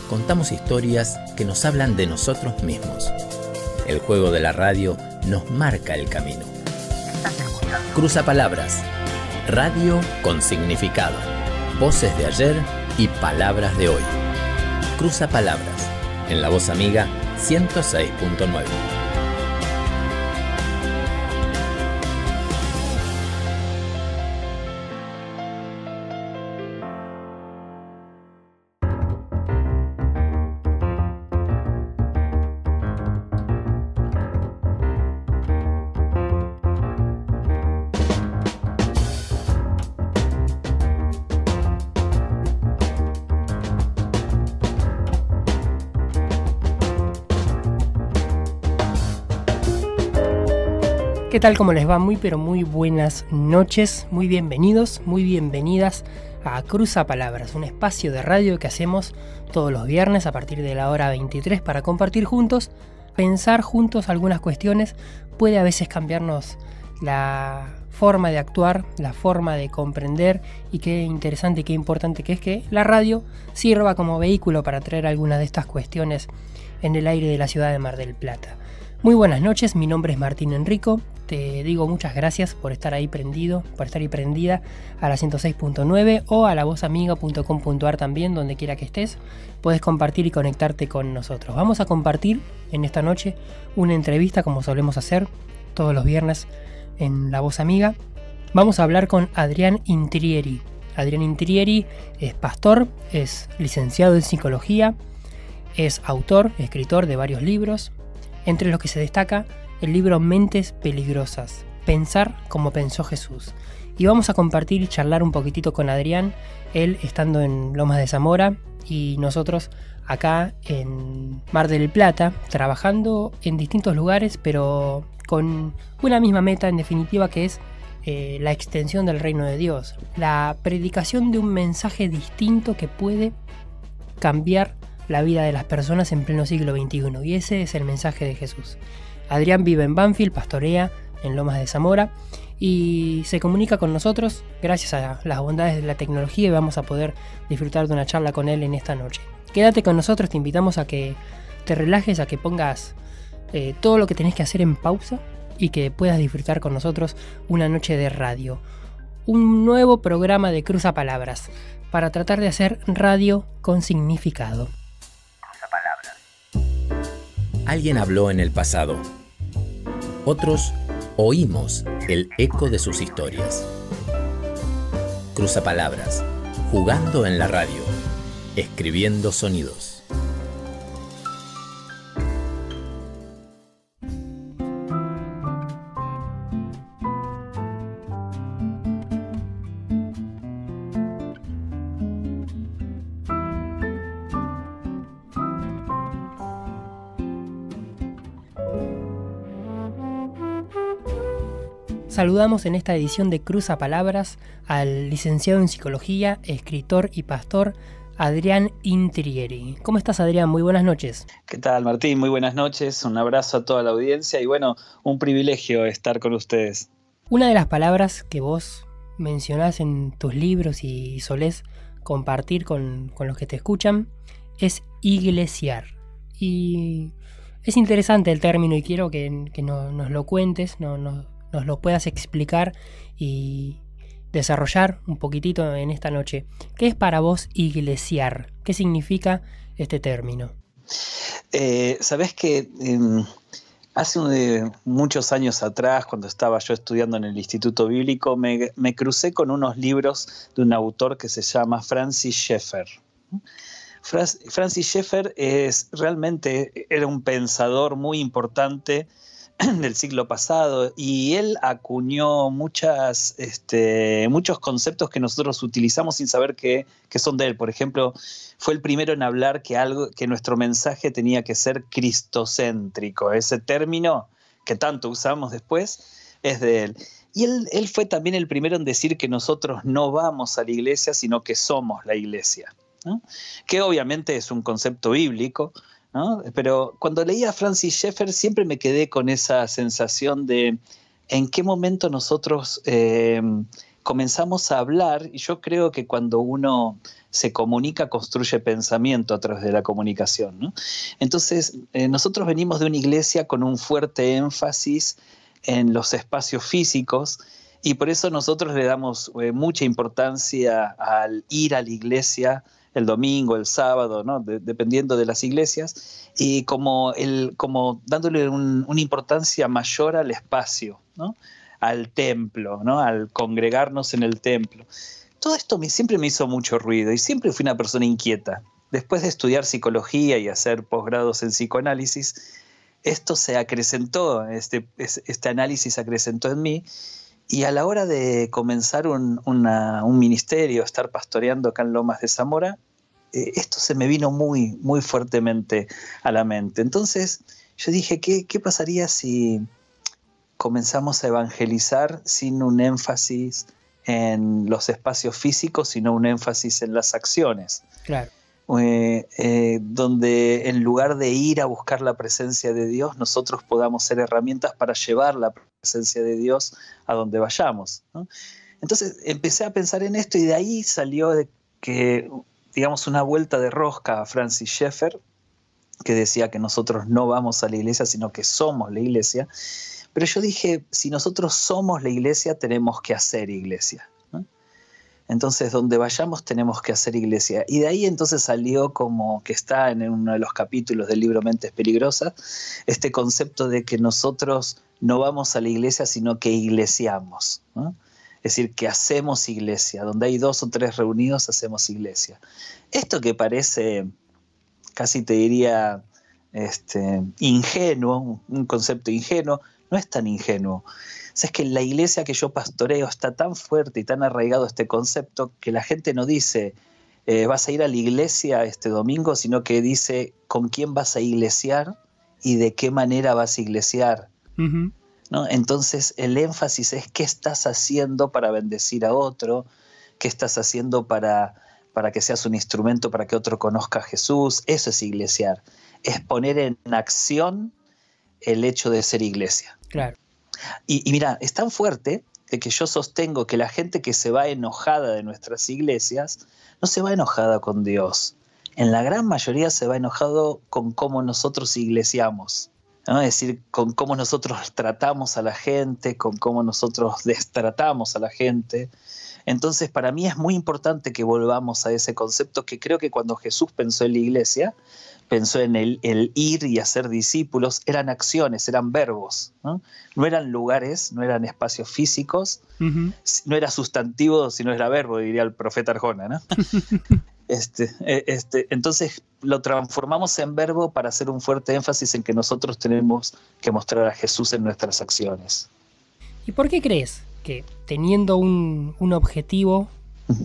contamos historias que nos hablan de nosotros mismos. El juego de la radio nos marca el camino. Cruzapalabras, radio con significado, voces de ayer y palabras de hoy. Cruzapalabras, en La Voz Amiga 106.9. ¿Qué tal? ¿Cómo les va? Muy pero muy buenas noches, muy bienvenidos, muy bienvenidas a Cruzapalabras, un espacio de radio que hacemos todos los viernes a partir de la hora 23 para compartir juntos, pensar juntos algunas cuestiones. Puede a veces cambiarnos la forma de actuar, la forma de comprender, y qué interesante y qué importante que es que la radio sirva como vehículo para traer algunas de estas cuestiones en el aire de la ciudad de Mar del Plata. Muy buenas noches, mi nombre es Martín Enrico. Te digo muchas gracias por estar ahí prendido, por estar ahí prendida a la 106.9 o a lavozamiga.com.ar también, donde quiera que estés. Puedes compartir y conectarte con nosotros. Vamos a compartir en esta noche una entrevista como solemos hacer todos los viernes en La Voz Amiga. Vamos a hablar con Adrián Intrieri. Adrián Intrieri es pastor, es licenciado en psicología, es autor, escritor de varios libros, entre los que se destaca el libro Mentes Peligrosas, pensar como pensó Jesús. Y vamos a compartir y charlar un poquitito con Adrián, él estando en Lomas de Zamora y nosotros acá en Mar del Plata, trabajando en distintos lugares, pero con una misma meta en definitiva, que es la extensión del reino de Dios, la predicación de un mensaje distinto que puede cambiar la vida de las personas en pleno siglo XXI, y ese es el mensaje de Jesús. Adrián vive en Banfield, pastorea en Lomas de Zamora y se comunica con nosotros gracias a las bondades de la tecnología, y vamos a poder disfrutar de una charla con él en esta noche. Quédate con nosotros, te invitamos a que te relajes, a que pongas todo lo que tenés que hacer en pausa y que puedas disfrutar con nosotros una noche de radio. Un nuevo programa de Cruzapalabras para tratar de hacer radio con significado. Alguien habló en el pasado. Otros oímos el eco de sus historias. Cruzapalabras, jugando en la radio, escribiendo sonidos. Saludamos en esta edición de Cruzapalabras al licenciado en psicología, escritor y pastor Adrián Intrieri. ¿Cómo estás, Adrián? Muy buenas noches. ¿Qué tal, Martín? Muy buenas noches. Un abrazo a toda la audiencia y bueno, un privilegio estar con ustedes. Una de las palabras que vos mencionás en tus libros y solés compartir con los que te escuchan es iglesiar. Y es interesante el término y quiero que nos lo cuentes, nos lo puedas explicar y desarrollar un poquitito en esta noche. ¿Qué es para vos iglesiar? ¿Qué significa este término? Sabés que hace muchos años atrás, cuando estaba yo estudiando en el Instituto Bíblico, me crucé con unos libros de un autor que se llama Francis Schaeffer. Francis Schaeffer era un pensador muy importante del siglo pasado, y él acuñó muchos conceptos que nosotros utilizamos sin saber que son de él. Por ejemplo, fue el primero en hablar que nuestro mensaje tenía que ser cristocéntrico. Ese término que tanto usamos después es de él. Y él fue también el primero en decir que nosotros no vamos a la iglesia, sino que somos la iglesia, ¿no? Que obviamente es un concepto bíblico, ¿no? Pero cuando leía a Francis Schaeffer siempre me quedé con esa sensación de en qué momento nosotros comenzamos a hablar, y yo creo que cuando uno se comunica, construye pensamiento a través de la comunicación, ¿no? Entonces, nosotros venimos de una iglesia con un fuerte énfasis en los espacios físicos, y por eso nosotros le damos mucha importancia al ir a la iglesia el domingo, el sábado, ¿no? Dependiendo de las iglesias, y como dándole una importancia mayor al espacio, ¿no? Al templo, ¿no? Al congregarnos en el templo. Todo esto siempre me hizo mucho ruido y siempre fui una persona inquieta. Después de estudiar psicología y hacer posgrados en psicoanálisis, esto se acrecentó, este análisis acrecentó en mí, y a la hora de comenzar un ministerio, estar pastoreando acá en Lomas de Zamora, esto se me vino muy, muy fuertemente a la mente. Entonces yo dije, ¿qué pasaría si comenzamos a evangelizar sin un énfasis en los espacios físicos, sino un énfasis en las acciones? Claro. Donde en lugar de ir a buscar la presencia de Dios, nosotros podamos ser herramientas para llevar la presencia de Dios a donde vayamos, ¿no? Entonces empecé a pensar en esto, y de ahí salió digamos, una vuelta de rosca a Francis Schaeffer, que decía que nosotros no vamos a la iglesia, sino que somos la iglesia. Pero yo dije, si nosotros somos la iglesia, tenemos que hacer iglesia, ¿no? Entonces, donde vayamos tenemos que hacer iglesia. Y de ahí entonces salió, como que está en uno de los capítulos del libro Mentes Peligrosas, este concepto de que nosotros no vamos a la iglesia, sino que iglesiamos, ¿no? Es decir, que hacemos iglesia. Donde hay 2 o 3 reunidos, hacemos iglesia. Esto que parece, casi te diría, ingenuo, un concepto ingenuo, no es tan ingenuo. O sea, es que la iglesia que yo pastoreo está tan fuerte y tan arraigado este concepto que la gente no dice, vas a ir a la iglesia este domingo, sino que dice con quién vas a iglesiar y de qué manera vas a iglesiar. Uh-huh. ¿No? Entonces el énfasis es qué estás haciendo para bendecir a otro, qué estás haciendo para que seas un instrumento para que otro conozca a Jesús. Eso es iglesiar, es poner en acción el hecho de ser iglesia. Claro. Y mira, es tan fuerte de que yo sostengo que la gente que se va enojada de nuestras iglesias no se va enojada con Dios. En la gran mayoría se va enojado con cómo nosotros iglesiamos, ¿no? Es decir, con cómo nosotros tratamos a la gente, con cómo nosotros destratamos a la gente. Entonces, para mí es muy importante que volvamos a ese concepto, que creo que cuando Jesús pensó en la iglesia, pensó en el ir y hacer discípulos, eran acciones, eran verbos, ¿no? No eran lugares, no eran espacios físicos, uh-huh. No era sustantivo, sino era verbo, diría el profeta Arjona, ¿no? Entonces lo transformamos en verbo para hacer un fuerte énfasis en que nosotros tenemos que mostrar a Jesús en nuestras acciones. ¿Y por qué crees que teniendo un objetivo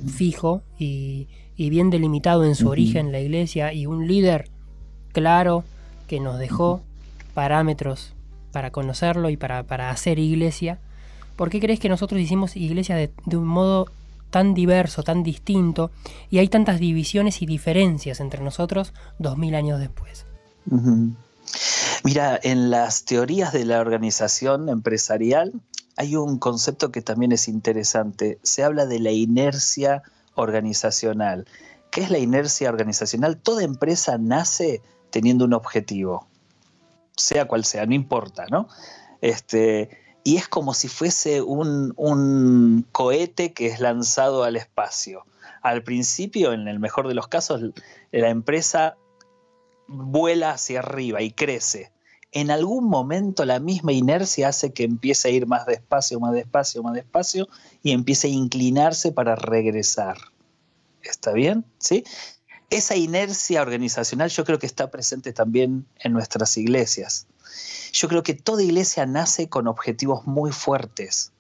fijo y bien delimitado en su origen, la iglesia, y un líder claro que nos dejó parámetros para conocerlo y para hacer iglesia, ¿por qué crees que nosotros hicimos iglesia de un modo tan diverso, tan distinto, y hay tantas divisiones y diferencias entre nosotros 2000 años después? Uh-huh. Mira, en las teorías de la organización empresarial hay un concepto que también es interesante. Se habla de la inercia organizacional. ¿Qué es la inercia organizacional? Toda empresa nace teniendo un objetivo, sea cual sea, no importa, ¿no? Y es como si fuese un cohete que es lanzado al espacio. Al principio, en el mejor de los casos, la empresa vuela hacia arriba y crece. En algún momento la misma inercia hace que empiece a ir más despacio, más despacio, más despacio, y empiece a inclinarse para regresar. ¿Está bien? ¿Sí? Esa inercia organizacional yo creo que está presente también en nuestras iglesias. Yo creo que toda iglesia nace con objetivos muy fuertes.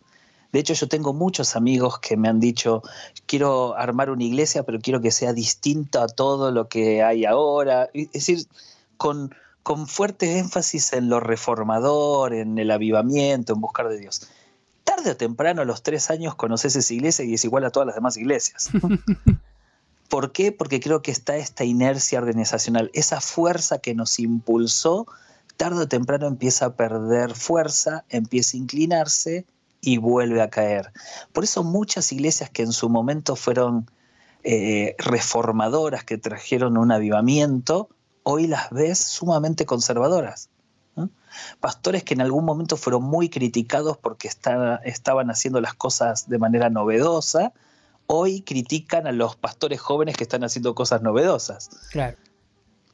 De hecho, yo tengo muchos amigos que me han dicho, quiero armar una iglesia, pero quiero que sea distinta a todo lo que hay ahora. Es decir, con fuerte énfasis en lo reformador, en el avivamiento, en buscar de Dios. Tarde o temprano, a los 3 años, conoces esa iglesia y es igual a todas las demás iglesias. ¿Por qué? Porque creo que está esta inercia organizacional, esa fuerza que nos impulsó, tarde o temprano empieza a perder fuerza, empieza a inclinarse y vuelve a caer. Por eso muchas iglesias que en su momento fueron reformadoras, que trajeron un avivamiento, hoy las ves sumamente conservadoras, ¿no? Pastores que en algún momento fueron muy criticados porque estaban haciendo las cosas de manera novedosa, hoy critican a los pastores jóvenes que están haciendo cosas novedosas. Claro.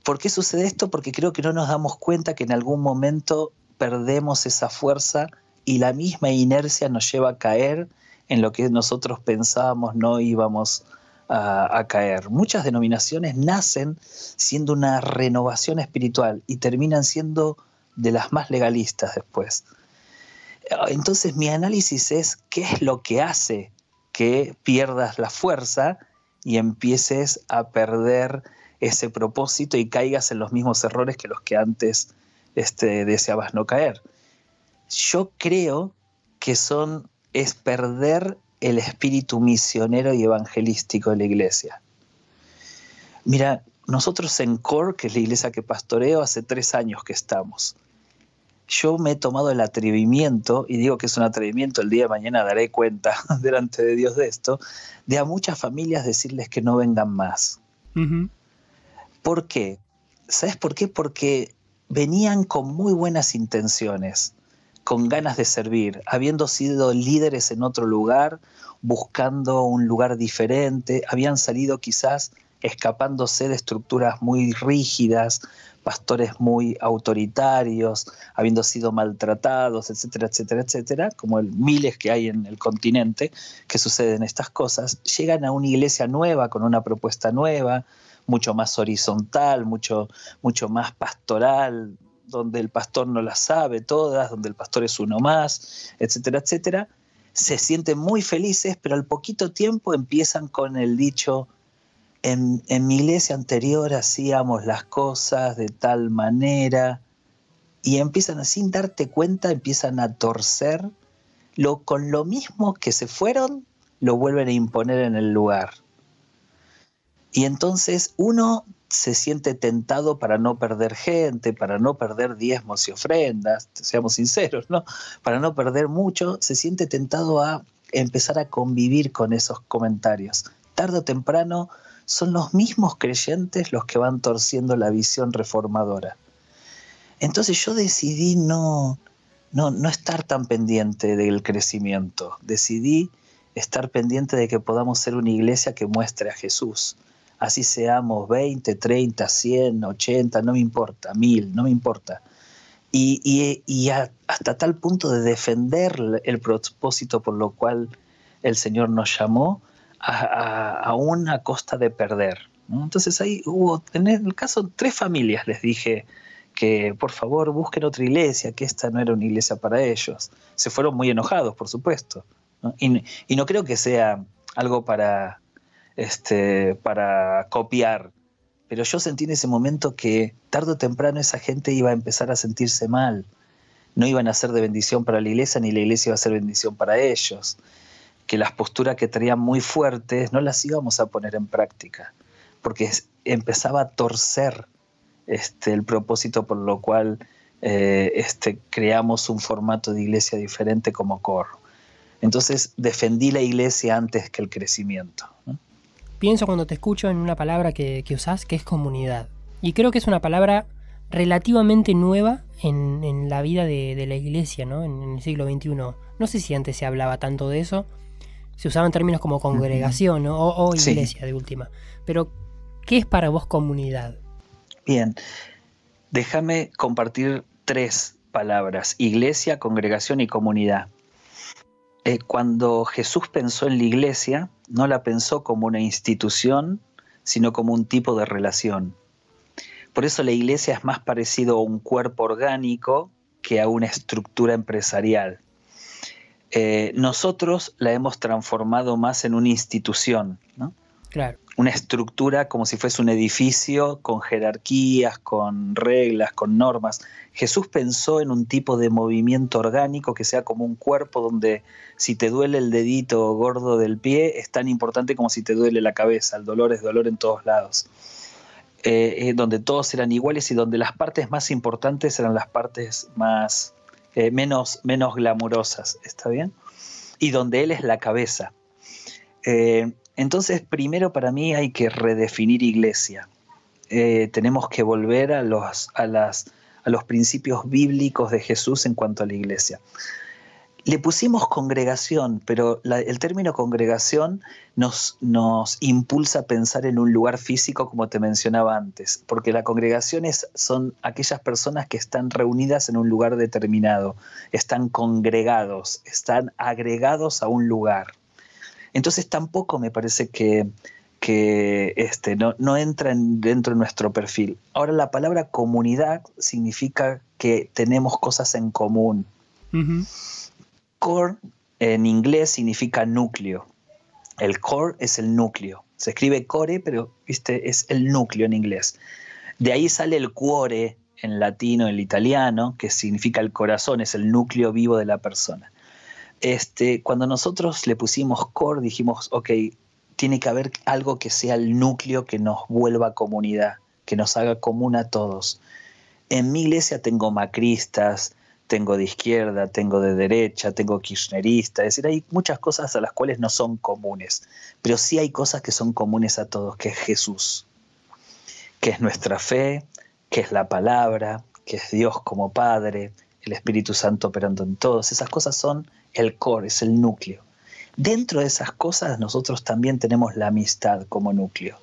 ¿Por qué sucede esto? Porque creo que no nos damos cuenta que en algún momento perdemos esa fuerza y la misma inercia nos lleva a caer en lo que nosotros pensábamos no íbamos a caer. Muchas denominaciones nacen siendo una renovación espiritual y terminan siendo de las más legalistas después. Entonces mi análisis es qué es lo que hace que pierdas la fuerza y empieces a perder ese propósito y caigas en los mismos errores que los que antes deseabas no caer. Yo creo que es perder el espíritu misionero y evangelístico de la iglesia. Mira, nosotros en CORE, que es la iglesia que pastoreo, hace 3 años que estamos. Yo me he tomado el atrevimiento, y digo que es un atrevimiento, el día de mañana daré cuenta delante de Dios de esto, de a muchas familias decirles que no vengan más. Uh-huh. ¿Por qué? ¿Sabes por qué? Porque venían con muy buenas intenciones, con ganas de servir, habiendo sido líderes en otro lugar, buscando un lugar diferente, habían salido quizás escapándose de estructuras muy rígidas, pastores muy autoritarios, habiendo sido maltratados, etcétera, etcétera, etcétera, como miles que hay en el continente que suceden estas cosas. Llegan a una iglesia nueva, con una propuesta nueva, mucho más horizontal, mucho más pastoral, donde el pastor no las sabe todas, donde el pastor es uno más, etcétera, etcétera. Se sienten muy felices, pero al poquito tiempo empiezan con el dicho: en mi iglesia anterior hacíamos las cosas de tal manera, y empiezan, sin darte cuenta, empiezan a torcer con lo mismo que se fueron, lo vuelven a imponer en el lugar. Y entonces uno se siente tentado, para no perder gente, para no perder diezmos y ofrendas, seamos sinceros, ¿no? Para no perder mucho, se siente tentado a empezar a convivir con esos comentarios. Tarde o temprano son los mismos creyentes los que van torciendo la visión reformadora. Entonces yo decidí no estar tan pendiente del crecimiento. Decidí estar pendiente de que podamos ser una iglesia que muestre a Jesús. Así seamos 20, 30, 100, 80, no me importa, 1000, no me importa. Hasta tal punto de defender el propósito por lo cual el Señor nos llamó, aún a costa de perder, ¿no? Entonces ahí hubo, en el caso, 3 familias les dije que por favor busquen otra iglesia, que esta no era una iglesia para ellos. Se fueron muy enojados, por supuesto, ¿no? Y no creo que sea algo para copiar, pero yo sentí en ese momento que tarde o temprano esa gente iba a empezar a sentirse mal, no iban a ser de bendición para la iglesia, ni la iglesia iba a ser bendición para ellos, que las posturas que traían muy fuertes no las íbamos a poner en práctica, porque empezaba a torcer el propósito por lo cual creamos un formato de iglesia diferente como CORE. Entonces defendí la iglesia antes que el crecimiento, ¿no? Pienso cuando te escucho en una palabra que usás, que es comunidad. Y creo que es una palabra relativamente nueva en la vida de la iglesia, ¿no? En el siglo XXI. No sé si antes se hablaba tanto de eso. Se usaban términos como congregación, ¿no? o iglesia, sí, de última. Pero, ¿qué es para vos comunidad? Bien, déjame compartir 3 palabras: iglesia, congregación y comunidad. Cuando Jesús pensó en la iglesia, no la pensó como una institución, sino como un tipo de relación. Por eso la iglesia es más parecido a un cuerpo orgánico que a una estructura empresarial. Nosotros la hemos transformado más en una institución, ¿no? Claro. Una estructura como si fuese un edificio con jerarquías, con reglas, con normas. Jesús pensó en un tipo de movimiento orgánico que sea como un cuerpo donde si te duele el dedito gordo del pie es tan importante como si te duele la cabeza. El dolor es dolor en todos lados. Donde todos eran iguales y donde las partes más importantes eran las partes más menos glamurosas, ¿está bien? Y donde Él es la cabeza. Entonces, primero para mí hay que redefinir iglesia. Tenemos que volver a los principios bíblicos de Jesús en cuanto a la iglesia. Le pusimos congregación, pero el término congregación nos impulsa a pensar en un lugar físico, como te mencionaba antes, porque la congregación son aquellas personas que están reunidas en un lugar determinado, están congregados, están agregados a un lugar. Entonces tampoco me parece que no entra dentro de nuestro perfil. Ahora, la palabra comunidad significa que tenemos cosas en común. Uh-huh. Core en inglés significa núcleo. El core es el núcleo. Se escribe core, pero es el núcleo en inglés. De ahí sale el cuore en latino, en italiano, que significa el corazón, es el núcleo vivo de la persona. Cuando nosotros le pusimos core, dijimos, ok, tiene que haber algo que sea el núcleo que nos vuelva comunidad, que nos haga común a todos. En mi iglesia tengo macristas, tengo de izquierda, tengo de derecha, tengo kirchneristas, es decir, hay muchas cosas a las cuales no son comunes, pero sí hay cosas que son comunes a todos, que es Jesús, que es nuestra fe, que es la palabra, que es Dios como Padre, el Espíritu Santo operando en todos. Esas cosas son el core, es el núcleo. Dentro de esas cosas nosotros también tenemos la amistad como núcleo.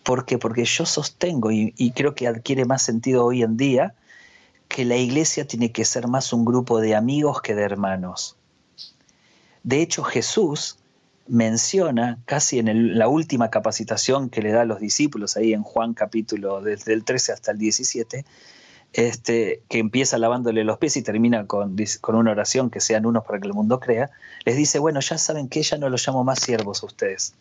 ¿Por qué? Porque yo sostengo, y creo que adquiere más sentido hoy en día, que la iglesia tiene que ser más un grupo de amigos que de hermanos. De hecho, Jesús menciona casi en la última capacitación que le da a los discípulos, ahí en Juan capítulo desde el 13 hasta el 17, que empieza lavándole los pies y termina con una oración, que sean unos para que el mundo crea, les dice, bueno, ya saben que ya no los llamo más siervos a ustedes.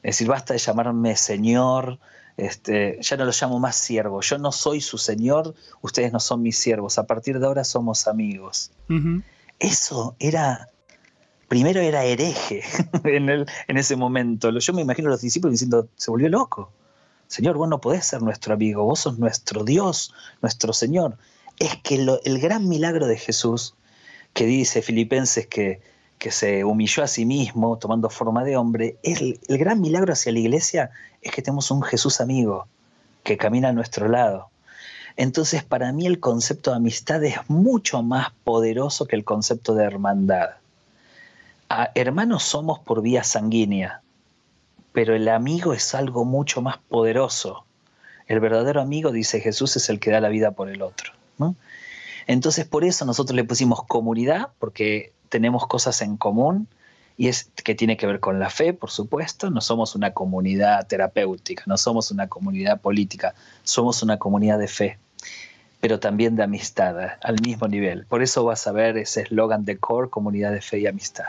Es decir, basta de llamarme Señor, ya no los llamo más siervos. Yo no soy su Señor, ustedes no son mis siervos. A partir de ahora somos amigos. Uh-huh. Eso primero era hereje en ese momento. Yo me imagino a los discípulos diciendo, se volvió loco. Señor, vos no podés ser nuestro amigo, vos sos nuestro Dios, nuestro Señor. Es que el gran milagro de Jesús, que dice Filipenses que se humilló a sí mismo tomando forma de hombre, el gran milagro hacia la iglesia es que tenemos un Jesús amigo que camina a nuestro lado. Entonces, para mí el concepto de amistad es mucho más poderoso que el concepto de hermandad. Hermanos somos por vía sanguínea, pero el amigo es algo mucho más poderoso. El verdadero amigo, dice Jesús, es el que da la vida por el otro, ¿no? Entonces, por eso nosotros le pusimos comunidad, porque tenemos cosas en común, y es que tiene que ver con la fe, por supuesto. No somos una comunidad terapéutica, no somos una comunidad política, somos una comunidad de fe, pero también de amistad, al mismo nivel. Por eso vas a ver ese eslogan de Core, comunidad de fe y amistad.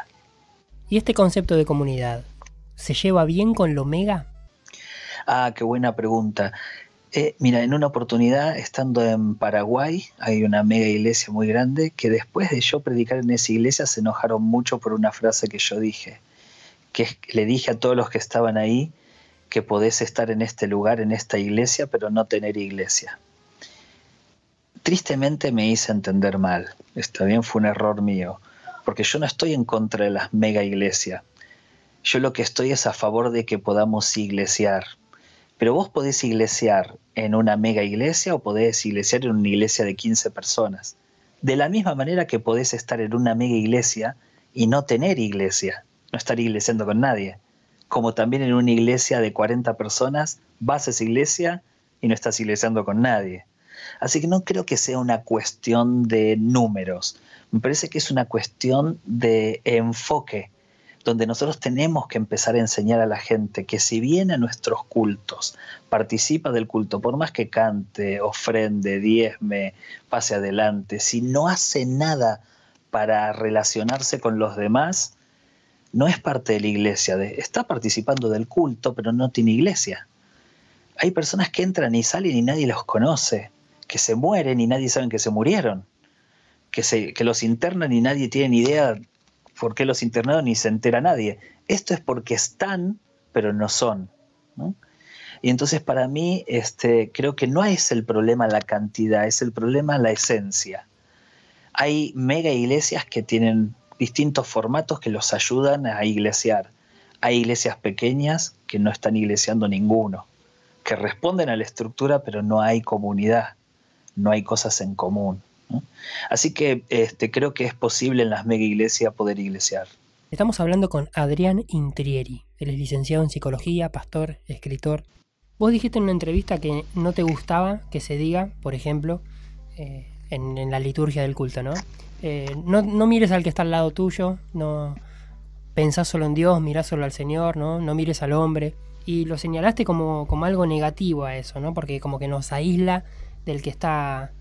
¿Y este concepto de comunidad se lleva bien con lo mega? Qué buena pregunta. Mira, en una oportunidad, estando en Paraguay, hay una mega iglesia muy grande, que después de yo predicar en esa iglesia se enojaron mucho por una frase que yo dije, le dije a todos los que estaban ahí que podés estar en este lugar, en esta iglesia, pero no tener iglesia. Tristemente me hice entender mal, está bien, fue un error mío, porque yo no estoy en contra de las mega iglesias. Yo lo que estoy es a favor de que podamos iglesiar. Pero vos podés iglesiar en una mega iglesia o podés iglesiar en una iglesia de 15 personas. De la misma manera que podés estar en una mega iglesia y no tener iglesia, no estar iglesiando con nadie. Como también en una iglesia de 40 personas vas a esa iglesia y no estás iglesiando con nadie. Así que no creo que sea una cuestión de números. Me parece que es una cuestión de enfoque, donde nosotros tenemos que empezar a enseñar a la gente que si viene a nuestros cultos, participa del culto, por más que cante, ofrende, diezme, pase adelante, si no hace nada para relacionarse con los demás, no es parte de la iglesia, está participando del culto, pero no tiene iglesia. Hay personas que entran y salen y nadie los conoce, que se mueren y nadie sabe que se murieron, que los internan y nadie tiene ni idea por qué los internaron ni se entera nadie. Esto es porque están, pero no son, ¿no? Y entonces para mí creo que no es el problema la cantidad, es el problema la esencia. Hay mega iglesias que tienen distintos formatos que los ayudan a iglesiar. Hay iglesias pequeñas que no están iglesiando ninguno, que responden a la estructura, pero no hay comunidad, no hay cosas en común, ¿no? Así que creo que es posible en las mega iglesias poder iglesiar. Estamos hablando con Adrián Intrieri. Él es licenciado en psicología, pastor, escritor. Vos dijiste en una entrevista que no te gustaba que se diga, por ejemplo, en la liturgia del culto, ¿no? No mires al que está al lado tuyo, no pensás solo en Dios, mirás solo al Señor, ¿no? No mires al hombre. Y lo señalaste como algo negativo a eso, ¿no? Porque como que nos aísla del que está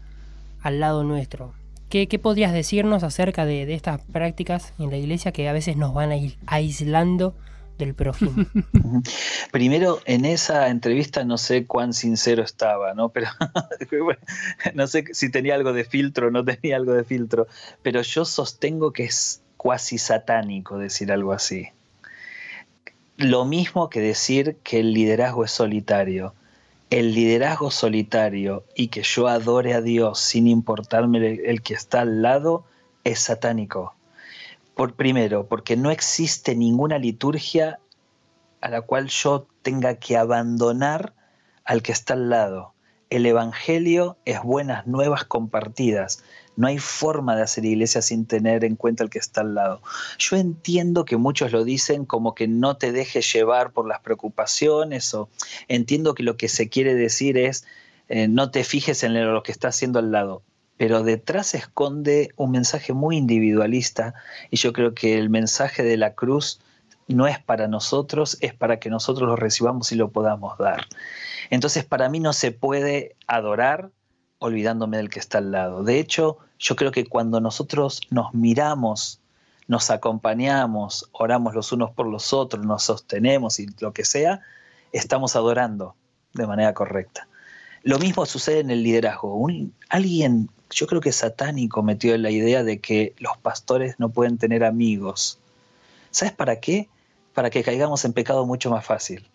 al lado nuestro. ¿Qué podrías decirnos acerca de estas prácticas en la iglesia que a veces nos van aislando del prójimo? Primero, en esa entrevista no sé cuán sincero estaba, ¿no? Pero no sé si tenía algo de filtro o no tenía algo de filtro, pero yo sostengo que es cuasi satánico decir algo así. Lo mismo que decir que el liderazgo es solitario. El liderazgo solitario y que yo adore a Dios sin importarme el que está al lado es satánico. Primero, porque no existe ninguna liturgia a la cual yo tenga que abandonar al que está al lado. El Evangelio es buenas nuevas compartidas. No hay forma de hacer iglesia sin tener en cuenta el que está al lado. Yo entiendo que muchos lo dicen como que no te dejes llevar por las preocupaciones, o entiendo que lo que se quiere decir es no te fijes en lo que está haciendo al lado. Pero detrás se esconde un mensaje muy individualista, y yo creo que el mensaje de la cruz no es para nosotros, es para que nosotros lo recibamos y lo podamos dar. Entonces, para mí no se puede adorar olvidándome del que está al lado. De hecho, yo creo que cuando nosotros nos miramos, nos acompañamos, oramos los unos por los otros, nos sostenemos y lo que sea, estamos adorando de manera correcta. Lo mismo sucede en el liderazgo. Alguien, yo creo que satánico, metió la idea de que los pastores no pueden tener amigos. ¿Sabes para qué? Para que caigamos en pecado mucho más fácil.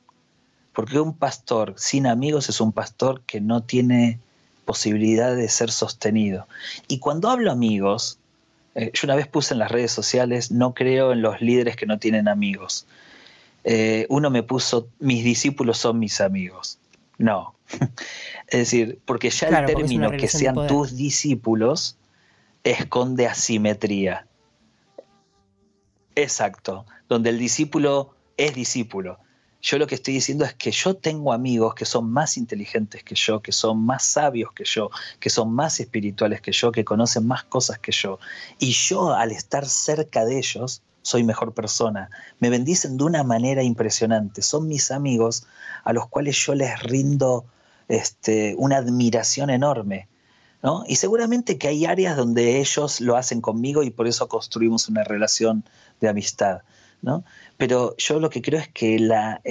Porque un pastor sin amigos es un pastor que no tiene posibilidad de ser sostenido. Y cuando hablo amigos, yo una vez puse en las redes sociales, no creo en los líderes que no tienen amigos. Uno me puso, mis discípulos son mis amigos. No. Es decir, porque ya claro, el término que sean tus discípulos esconde asimetría. Exacto, donde el discípulo es discípulo. Yo lo que estoy diciendo es que yo tengo amigos que son más inteligentes que yo, que son más sabios que yo, que son más espirituales que yo, que conocen más cosas que yo. Y yo, al estar cerca de ellos, soy mejor persona. Me bendicen de una manera impresionante. Son mis amigos a los cuales yo les rindo una admiración enorme, ¿no? Y seguramente que hay áreas donde ellos lo hacen conmigo y por eso construimos una relación de amistad, ¿no? Pero yo lo que creo es que la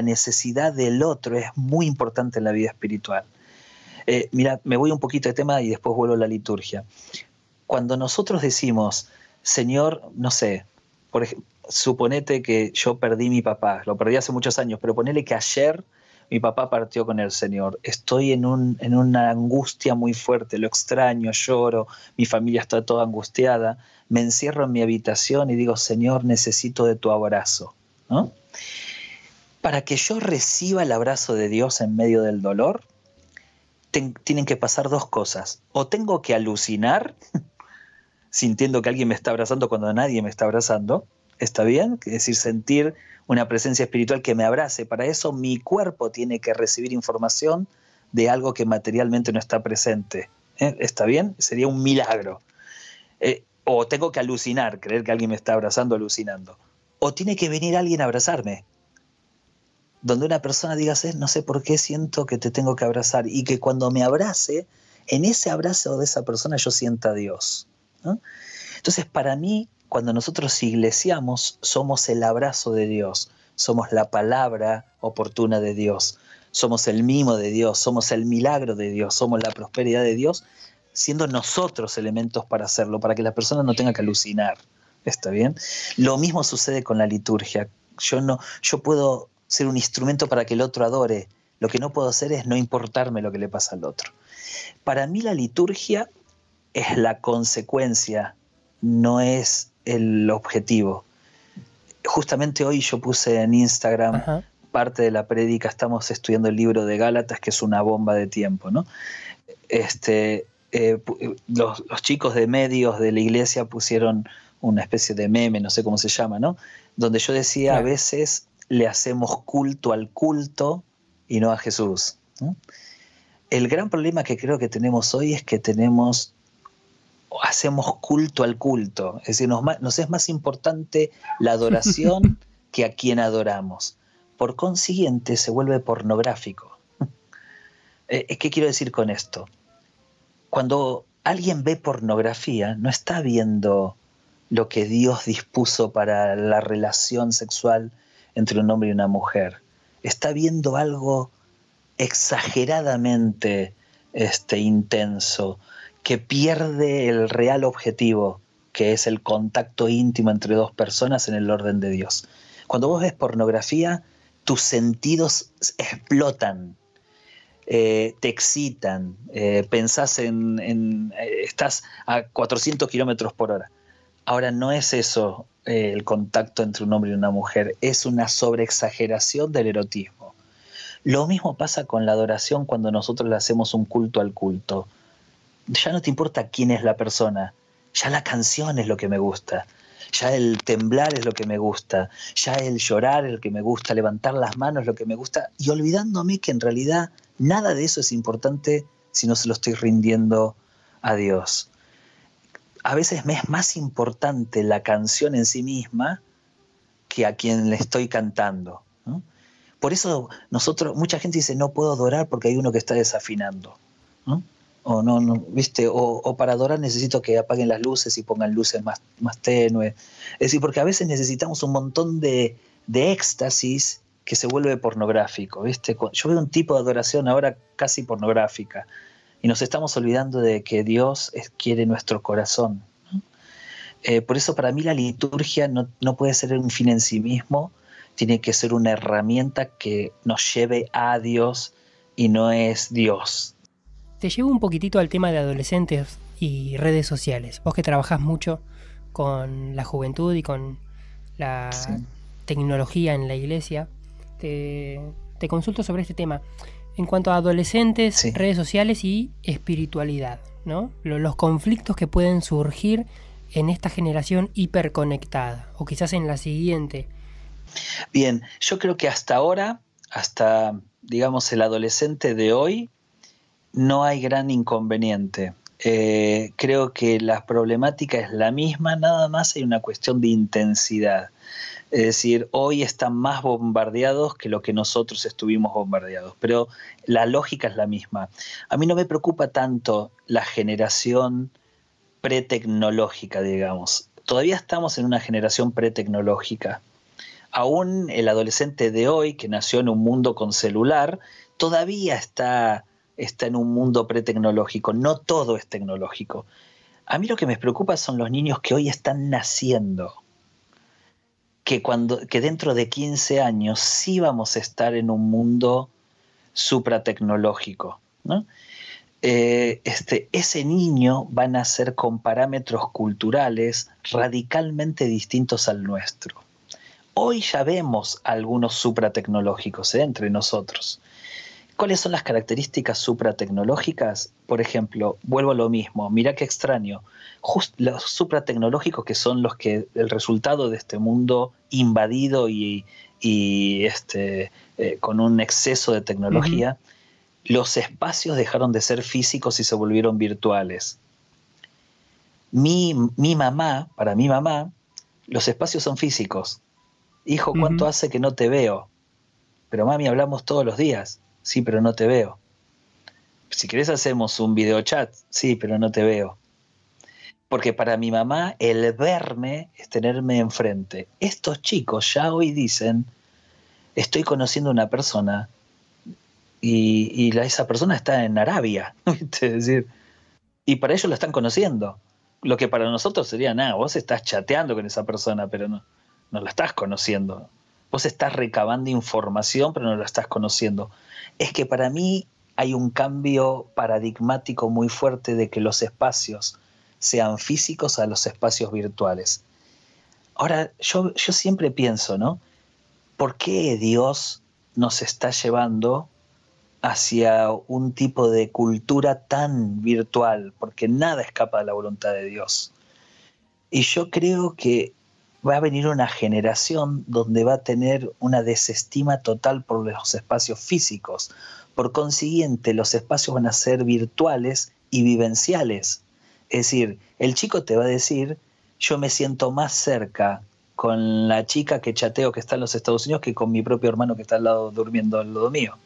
necesidad del otro es muy importante en la vida espiritual. Mira, me voy un poquito de tema y después vuelvo a la liturgia. Cuando nosotros decimos, Señor, no sé, por ejemplo, suponete que yo perdí mi papá, lo perdí hace muchos años, pero ponele que ayer mi papá partió con el Señor. Estoy en una angustia muy fuerte, lo extraño, lloro, mi familia está toda angustiada. Me encierro en mi habitación y digo, Señor, necesito de tu abrazo, ¿no? Para que yo reciba el abrazo de Dios en medio del dolor, tienen que pasar dos cosas. O tengo que alucinar, sintiendo que alguien me está abrazando cuando nadie me está abrazando, ¿está bien? Es decir, sentir una presencia espiritual que me abrace. Para eso mi cuerpo tiene que recibir información de algo que materialmente no está presente. ¿Está bien? Sería un milagro. O tengo que alucinar, creer que alguien me está abrazando, alucinando. O tiene que venir alguien a abrazarme. Donde una persona diga, no sé por qué siento que te tengo que abrazar. Y que cuando me abrace, en ese abrazo de esa persona yo sienta a Dios, ¿no? Entonces, para mí, cuando nosotros iglesiamos, somos el abrazo de Dios, somos la palabra oportuna de Dios, somos el mimo de Dios, somos el milagro de Dios, somos la prosperidad de Dios, siendo nosotros elementos para hacerlo, para que la persona no tenga que alucinar. ¿Está bien? Lo mismo sucede con la liturgia. Yo puedo ser un instrumento para que el otro adore. Lo que no puedo hacer es no importarme lo que le pasa al otro. Para mí la liturgia es la consecuencia, no es el objetivo. Justamente hoy yo puse en Instagram parte de la prédica, estamos estudiando el libro de Gálatas, que es una bomba de tiempo, ¿no? Los chicos de medios de la iglesia pusieron una especie de meme, no sé cómo se llama, ¿no? Donde yo decía, a veces le hacemos culto al culto y no a Jesús, ¿no? El gran problema que creo que tenemos hoy es que hacemos culto al culto, es decir, nos es más importante la adoración que a quien adoramos. Por consiguiente, se vuelve pornográfico. ¿Qué quiero decir con esto? Cuando alguien ve pornografía, no está viendo lo que Dios dispuso para la relación sexual entre un hombre y una mujer. Está viendo algo exageradamente intenso, que pierde el real objetivo, que es el contacto íntimo entre dos personas en el orden de Dios. Cuando vos ves pornografía, tus sentidos explotan, te excitan, pensás estás a 400 kilómetros por hora. Ahora, no es eso el contacto entre un hombre y una mujer, es una sobreexageración del erotismo. Lo mismo pasa con la adoración cuando nosotros le hacemos un culto al culto. Ya no te importa quién es la persona, ya la canción es lo que me gusta, ya el temblar es lo que me gusta, ya el llorar es lo que me gusta, levantar las manos es lo que me gusta, y olvidándome que en realidad nada de eso es importante si no se lo estoy rindiendo a Dios. A veces me es más importante la canción en sí misma que a quien le estoy cantando, ¿no? Por eso mucha gente dice, no puedo adorar porque hay uno que está desafinando, ¿no? O no, ¿viste? O para adorar necesito que apaguen las luces y pongan luces más tenues. Es decir, porque a veces necesitamos un montón de éxtasis que se vuelve pornográfico, ¿viste? Yo veo un tipo de adoración ahora casi pornográfica y nos estamos olvidando de que Dios quiere nuestro corazón, ¿no? Por eso para mí la liturgia no puede ser un fin en sí mismo, tiene que ser una herramienta que nos lleve a Dios y no es Dios. Te llevo un poquitito al tema de adolescentes y redes sociales. Vos que trabajás mucho con la juventud y con la tecnología en la iglesia, te consulto sobre este tema. En cuanto a adolescentes, redes sociales y espiritualidad, ¿no? Los conflictos que pueden surgir en esta generación hiperconectada, o quizás en la siguiente. Bien, yo creo que hasta ahora, digamos el adolescente de hoy, no hay gran inconveniente. Creo que la problemática es la misma, nada más hay una cuestión de intensidad. Es decir, hoy están más bombardeados que lo que nosotros estuvimos bombardeados, pero la lógica es la misma. A mí no me preocupa tanto la generación pretecnológica, digamos. Todavía estamos en una generación pretecnológica. Aún el adolescente de hoy, que nació en un mundo con celular, todavía está en un mundo pretecnológico. No todo es tecnológico. A mí lo que me preocupa son los niños que hoy están naciendo, que dentro de 15 años sí vamos a estar en un mundo supratecnológico, ¿no? Ese niño va a nacer con parámetros culturales radicalmente distintos al nuestro. Hoy ya vemos algunos supratecnológicos entre nosotros. ¿Cuáles son las características supratecnológicas? Por ejemplo, vuelvo a lo mismo, mirá qué extraño. Los supratecnológicos, que son el resultado de este mundo invadido y con un exceso de tecnología, los espacios dejaron de ser físicos y se volvieron virtuales. Para mi mamá, los espacios son físicos. Hijo, ¿cuánto hace que no te veo? Pero mami, hablamos todos los días. Sí, pero no te veo. Si querés hacemos un videochat. Sí, pero no te veo. Porque para mi mamá el verme es tenerme enfrente. Estos chicos ya hoy dicen, estoy conociendo a una persona y esa persona está en Arabia, ¿viste? Es decir, y para ellos la están conociendo. Lo que para nosotros sería, vos estás chateando con esa persona, pero no la estás conociendo. Vos estás recabando información, pero no la estás conociendo. Es que para mí hay un cambio paradigmático muy fuerte de que los espacios sean físicos a los espacios virtuales. Ahora, yo siempre pienso, ¿no? ¿Por qué Dios nos está llevando hacia un tipo de cultura tan virtual? Porque nada escapa de la voluntad de Dios. Y yo creo que va a venir una generación donde va a tener una desestima total por los espacios físicos. Por consiguiente, los espacios van a ser virtuales y vivenciales. Es decir, el chico te va a decir, yo me siento más cerca con la chica que chateo que está en los Estados Unidos que con mi propio hermano que está al lado durmiendo al lado mío.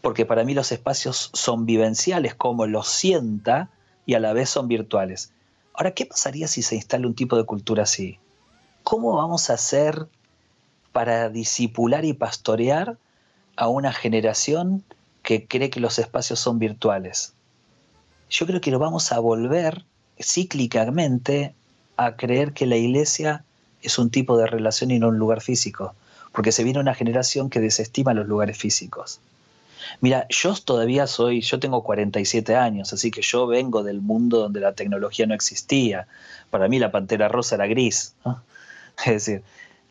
Porque para mí los espacios son vivenciales, como los sienta, y a la vez son virtuales. Ahora, ¿qué pasaría si se instala un tipo de cultura así? ¿Cómo vamos a hacer para discipular y pastorear a una generación que cree que los espacios son virtuales? Yo creo que lo vamos a volver cíclicamente a creer que la iglesia es un tipo de relación y no un lugar físico, porque se viene una generación que desestima los lugares físicos. Mira, yo tengo 47 años, así que yo vengo del mundo donde la tecnología no existía. Para mí la pantera rosa era gris, ¿no? Es decir,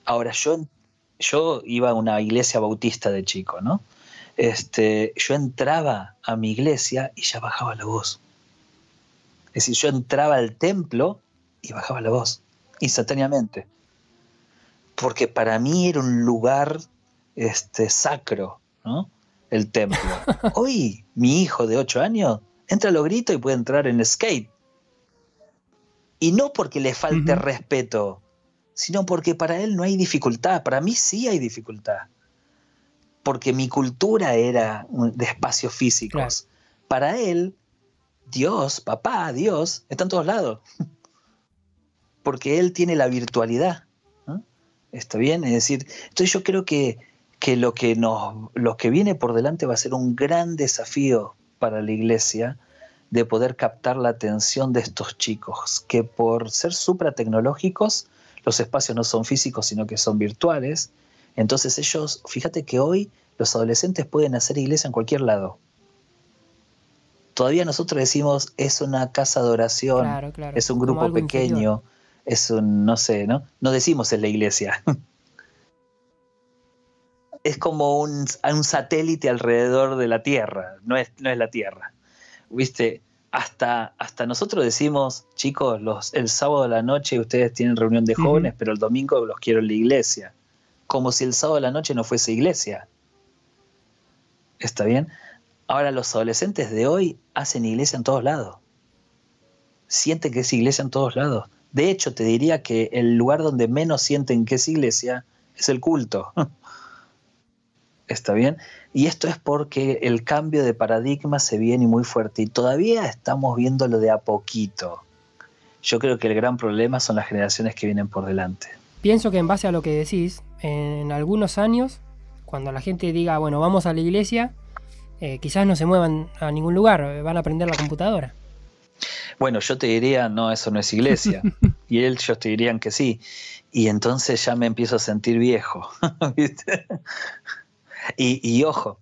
ahora yo iba a una iglesia bautista de chico, ¿no? Yo entraba a mi iglesia y ya bajaba la voz. Es decir, yo entraba al templo y bajaba la voz, instantáneamente. Porque para mí era un lugar sacro, ¿no? El templo. Hoy, mi hijo de 8 años entra a los gritos y puede entrar en skate. Y no porque le falte respeto, sino porque para él no hay dificultad. Para mí sí hay dificultad. Porque mi cultura era de espacios físicos. Claro. Para él, Dios, papá, Dios, está en todos lados. Porque él tiene la virtualidad, ¿no? ¿Está bien? Es decir, entonces yo creo que lo que viene por delante va a ser un gran desafío para la iglesia de poder captar la atención de estos chicos, que por ser supratecnológicos, los espacios no son físicos, sino que son virtuales. Entonces ellos, fíjate que hoy los adolescentes pueden hacer iglesia en cualquier lado. Todavía nosotros decimos, es una casa de oración, claro. Es un grupo pequeño, inferior. Es un, no sé, ¿no? No decimos es la iglesia. Es como un satélite alrededor de la Tierra, no es la Tierra. ¿Viste? Hasta nosotros decimos, chicos, el sábado a la noche ustedes tienen reunión de jóvenes, pero el domingo los quiero en la iglesia. Como si el sábado a la noche no fuese iglesia. ¿Está bien? Ahora los adolescentes de hoy hacen iglesia en todos lados. Sienten que es iglesia en todos lados. De hecho, te diría que el lugar donde menos sienten que es iglesia es el culto. ¿Está bien? Y esto es porque el cambio de paradigma se viene muy fuerte y todavía estamos viéndolo de a poquito. Yo creo que el gran problema son las generaciones que vienen por delante. Pienso que en base a lo que decís, en algunos años, cuando la gente diga, bueno, vamos a la iglesia, quizás no se muevan a ningún lugar, van a aprender la computadora. Bueno, yo te diría, no, eso no es iglesia. Y ellos te dirían que sí. Y entonces ya me empiezo a sentir viejo. ¿Viste? Y ojo,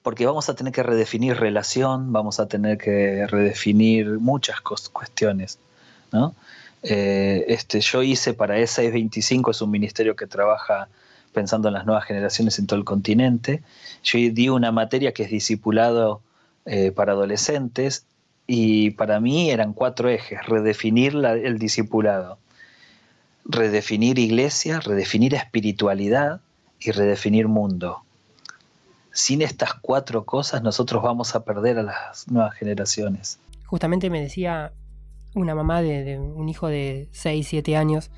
porque vamos a tener que redefinir relación, vamos a tener que redefinir muchas cuestiones, ¿no? Yo hice para E625, es un ministerio que trabaja pensando en las nuevas generaciones en todo el continente. Yo di una materia que es discipulado para adolescentes y para mí eran 4 ejes: redefinir el discipulado, redefinir iglesia, redefinir espiritualidad y redefinir mundo. Sin estas 4 cosas nosotros vamos a perder a las nuevas generaciones. Justamente me decía una mamá de un hijo de 6, 7 años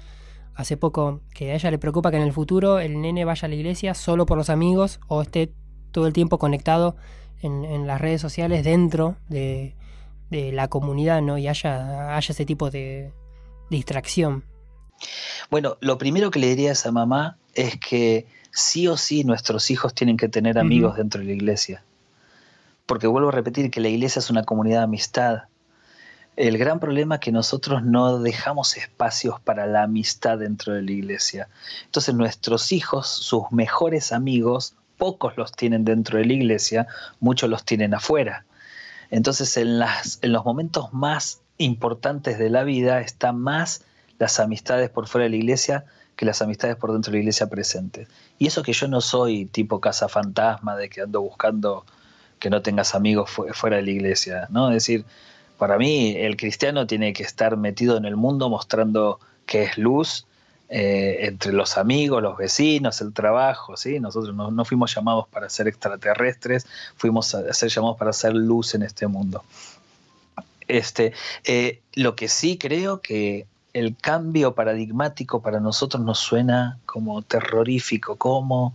hace poco que a ella le preocupa que en el futuro el nene vaya a la iglesia solo por los amigos o esté todo el tiempo conectado en las redes sociales dentro de la comunidad, ¿no? Y haya ese tipo de distracción. Bueno, lo primero que le diría a esa mamá es que sí o sí nuestros hijos tienen que tener amigos dentro de la iglesia. Porque vuelvo a repetir que la iglesia es una comunidad de amistad. El gran problema es que nosotros no dejamos espacios para la amistad dentro de la iglesia. Entonces nuestros hijos, sus mejores amigos, pocos los tienen dentro de la iglesia, muchos los tienen afuera. Entonces en los momentos más importantes de la vida están más las amistades por fuera de la iglesia que las amistades por dentro de la iglesia presentes. Y eso que yo no soy tipo cazafantasma de que ando buscando que no tengas amigos fuera de la iglesia, ¿no? Es decir, para mí el cristiano tiene que estar metido en el mundo mostrando que es luz entre los amigos, los vecinos, el trabajo, ¿sí? Nosotros no fuimos llamados para ser extraterrestres, fuimos a ser llamados para hacer luz en este mundo. Lo que sí creo que el cambio paradigmático para nosotros nos suena como terrorífico, cómo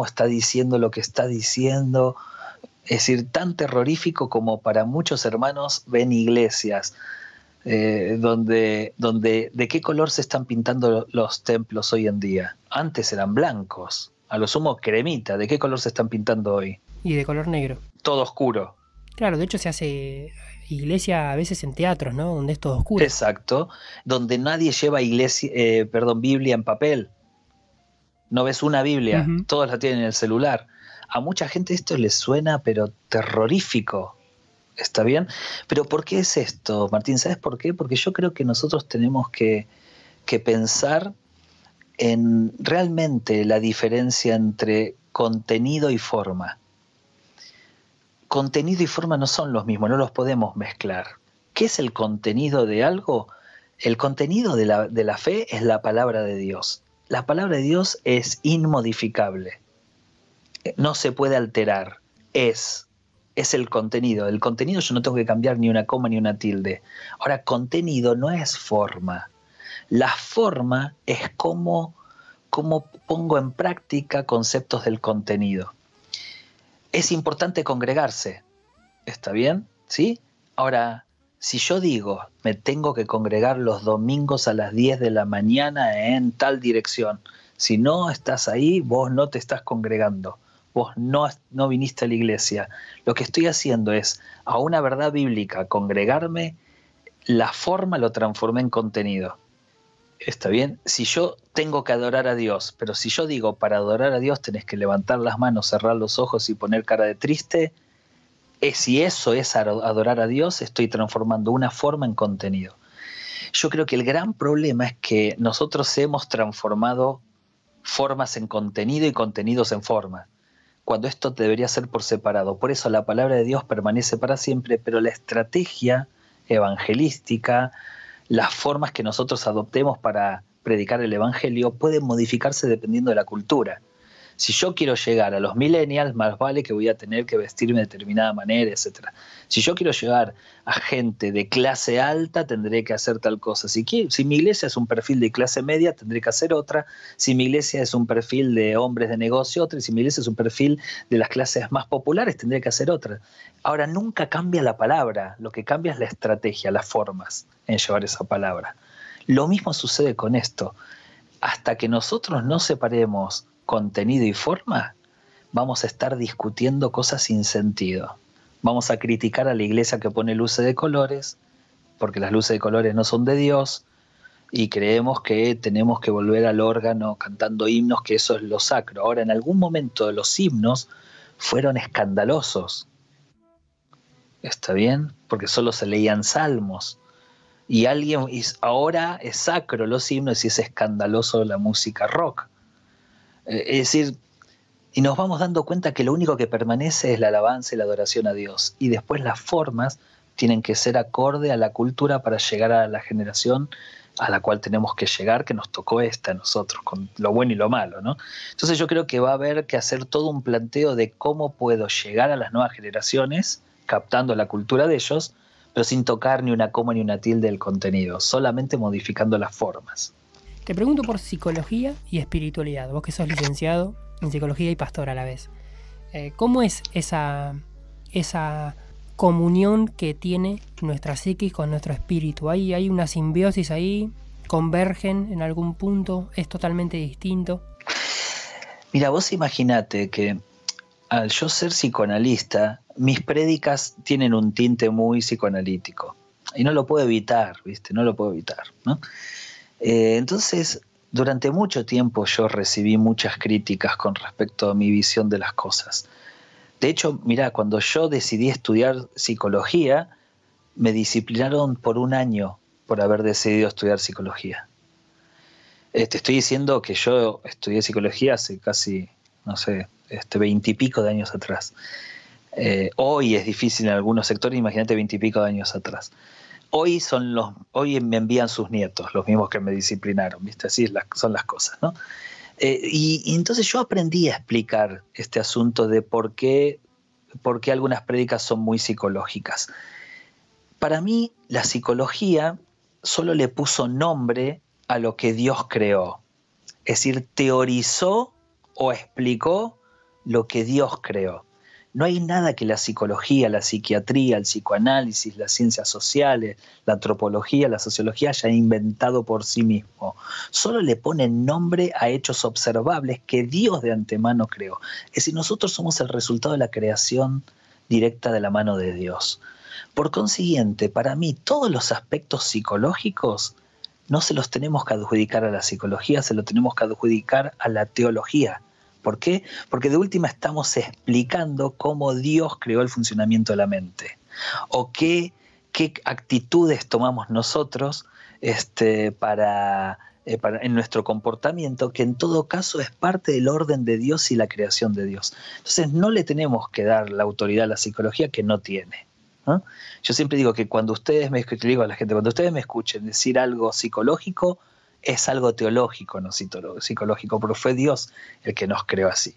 está diciendo lo que está diciendo, es decir, tan terrorífico como para muchos hermanos ven iglesias, donde de qué color se están pintando los templos hoy en día. Antes eran blancos, a lo sumo cremita, ¿de qué color se están pintando hoy? Y de color negro. Todo oscuro. Claro, de hecho se hace iglesia a veces en teatros, ¿no? Donde es todo oscuro. Exacto, donde nadie lleva Biblia en papel. No ves una Biblia, todos la tienen en el celular. A mucha gente esto les suena pero terrorífico, ¿está bien? Pero ¿por qué es esto, Martín? ¿Sabes por qué? Porque yo creo que nosotros tenemos que pensar en realmente la diferencia entre contenido y forma. Contenido y forma no son los mismos, no los podemos mezclar. ¿Qué es el contenido de algo? El contenido de la fe es la palabra de Dios. La palabra de Dios es inmodificable. No se puede alterar. Es el contenido. El contenido yo no tengo que cambiar ni una coma ni una tilde. Ahora, contenido no es forma. La forma es cómo pongo en práctica conceptos del contenido. Es importante congregarse, ¿está bien? ¿Sí? Ahora, si yo digo, me tengo que congregar los domingos a las 10 de la mañana en tal dirección, si no estás ahí, vos no te estás congregando, vos no viniste a la iglesia. Lo que estoy haciendo es, a una verdad bíblica, congregarme, la forma lo transformé en contenido. ¿Está bien? Si yo tengo que adorar a Dios, pero si yo digo para adorar a Dios tenés que levantar las manos, cerrar los ojos y poner cara de triste, si eso es adorar a Dios, estoy transformando una forma en contenido. Yo creo que el gran problema es que nosotros hemos transformado formas en contenido y contenidos en forma, cuando esto debería ser por separado. Por eso la palabra de Dios permanece para siempre, pero la estrategia evangelística, las formas que nosotros adoptemos para predicar el evangelio pueden modificarse dependiendo de la cultura. Si yo quiero llegar a los millennials, más vale que voy a tener que vestirme de determinada manera, etc. Si yo quiero llegar a gente de clase alta, tendré que hacer tal cosa. Si mi iglesia es un perfil de clase media, tendré que hacer otra. Si mi iglesia es un perfil de hombres de negocio, otra. Y si mi iglesia es un perfil de las clases más populares, tendré que hacer otra. Ahora, nunca cambia la palabra, lo que cambia es la estrategia, las formas en llevar esa palabra. Lo mismo sucede con esto. Hasta que nosotros no separemos contenido y forma, vamos a estar discutiendo cosas sin sentido. Vamos a criticar a la iglesia que pone luces de colores, porque las luces de colores no son de Dios, y creemos que tenemos que volver al órgano cantando himnos, que eso es lo sacro. Ahora, en algún momento los himnos fueron escandalosos. ¿Está bien? Porque solo se leían salmos. Y ahora es sacro los himnos y es escandaloso la música rock. Es decir, y nos vamos dando cuenta que lo único que permanece es la alabanza y la adoración a Dios. Y después las formas tienen que ser acorde a la cultura para llegar a la generación a la cual tenemos que llegar, que nos tocó a nosotros, con lo bueno y lo malo, ¿no? Entonces yo creo que va a haber que hacer todo un planteo de cómo puedo llegar a las nuevas generaciones, captando la cultura de ellos, pero sin tocar ni una coma ni una tilde del contenido, solamente modificando las formas. Te pregunto por psicología y espiritualidad, vos que sos licenciado en psicología y pastor a la vez. ¿Cómo es esa comunión que tiene nuestra psique con nuestro espíritu? ¿Hay una simbiosis ahí? ¿Convergen en algún punto? ¿Es totalmente distinto? Mira, vos imaginate que al yo ser psicoanalista, mis prédicas tienen un tinte muy psicoanalítico. Y no lo puedo evitar, ¿viste? No lo puedo evitar, ¿no? Entonces, durante mucho tiempo yo recibí muchas críticas con respecto a mi visión de las cosas. De hecho, mirá, cuando yo decidí estudiar psicología, me disciplinaron por 1 año por haber decidido estudiar psicología. Te estoy diciendo que yo estudié psicología hace casi, no sé, 20 y pico de años atrás. Hoy es difícil en algunos sectores, imagínate 20 y pico de años atrás. Hoy me envían sus nietos, los mismos que me disciplinaron, ¿viste? Así son las cosas, ¿no? Y entonces yo aprendí a explicar este asunto de por qué algunas prédicas son muy psicológicas. Para mí, la psicología solo le puso nombre a lo que Dios creó. Es decir, teorizó o explicó lo que Dios creó. No hay nada que la psicología, la psiquiatría, el psicoanálisis, las ciencias sociales, la antropología, la sociología haya inventado por sí mismo. Solo le ponen nombre a hechos observables que Dios de antemano creó. Es decir, nosotros somos el resultado de la creación directa de la mano de Dios. Por consiguiente, para mí, todos los aspectos psicológicos no se los tenemos que adjudicar a la psicología, se los tenemos que adjudicar a la teología. ¿Por qué? Porque de última estamos explicando cómo Dios creó el funcionamiento de la mente. O qué actitudes tomamos nosotros en nuestro comportamiento, que en todo caso es parte del orden de Dios y la creación de Dios. Entonces no le tenemos que dar la autoridad a la psicología que no tiene, ¿no? Yo siempre digo que cuando ustedes me escuchen decir algo psicológico, es algo teológico, no psicológico, pero fue Dios el que nos creó así.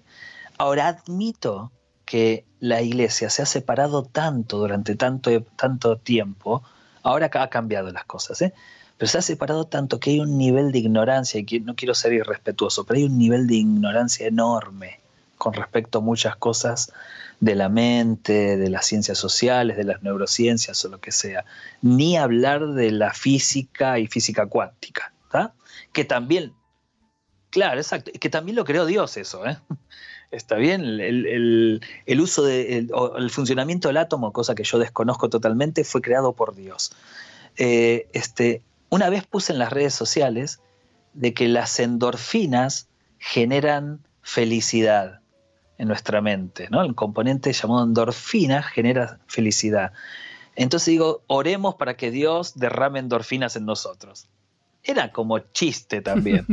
Ahora admito que la iglesia se ha separado tanto durante tanto tiempo, ahora ha cambiado las cosas, pero se ha separado tanto que hay un nivel de ignorancia, y no quiero ser irrespetuoso, pero hay un nivel de ignorancia enorme con respecto a muchas cosas de la mente, de las ciencias sociales, de las neurociencias o lo que sea. Ni hablar de la física y física cuántica, ¿tá? Que también, claro, exacto, que también lo creó Dios eso, Está bien, el uso el funcionamiento del átomo, cosa que yo desconozco totalmente, fue creado por Dios. Una vez puse en las redes sociales de que las endorfinas generan felicidad en nuestra mente, ¿no? El componente llamado endorfina genera felicidad. Entonces digo, oremos para que Dios derrame endorfinas en nosotros. Era como chiste también.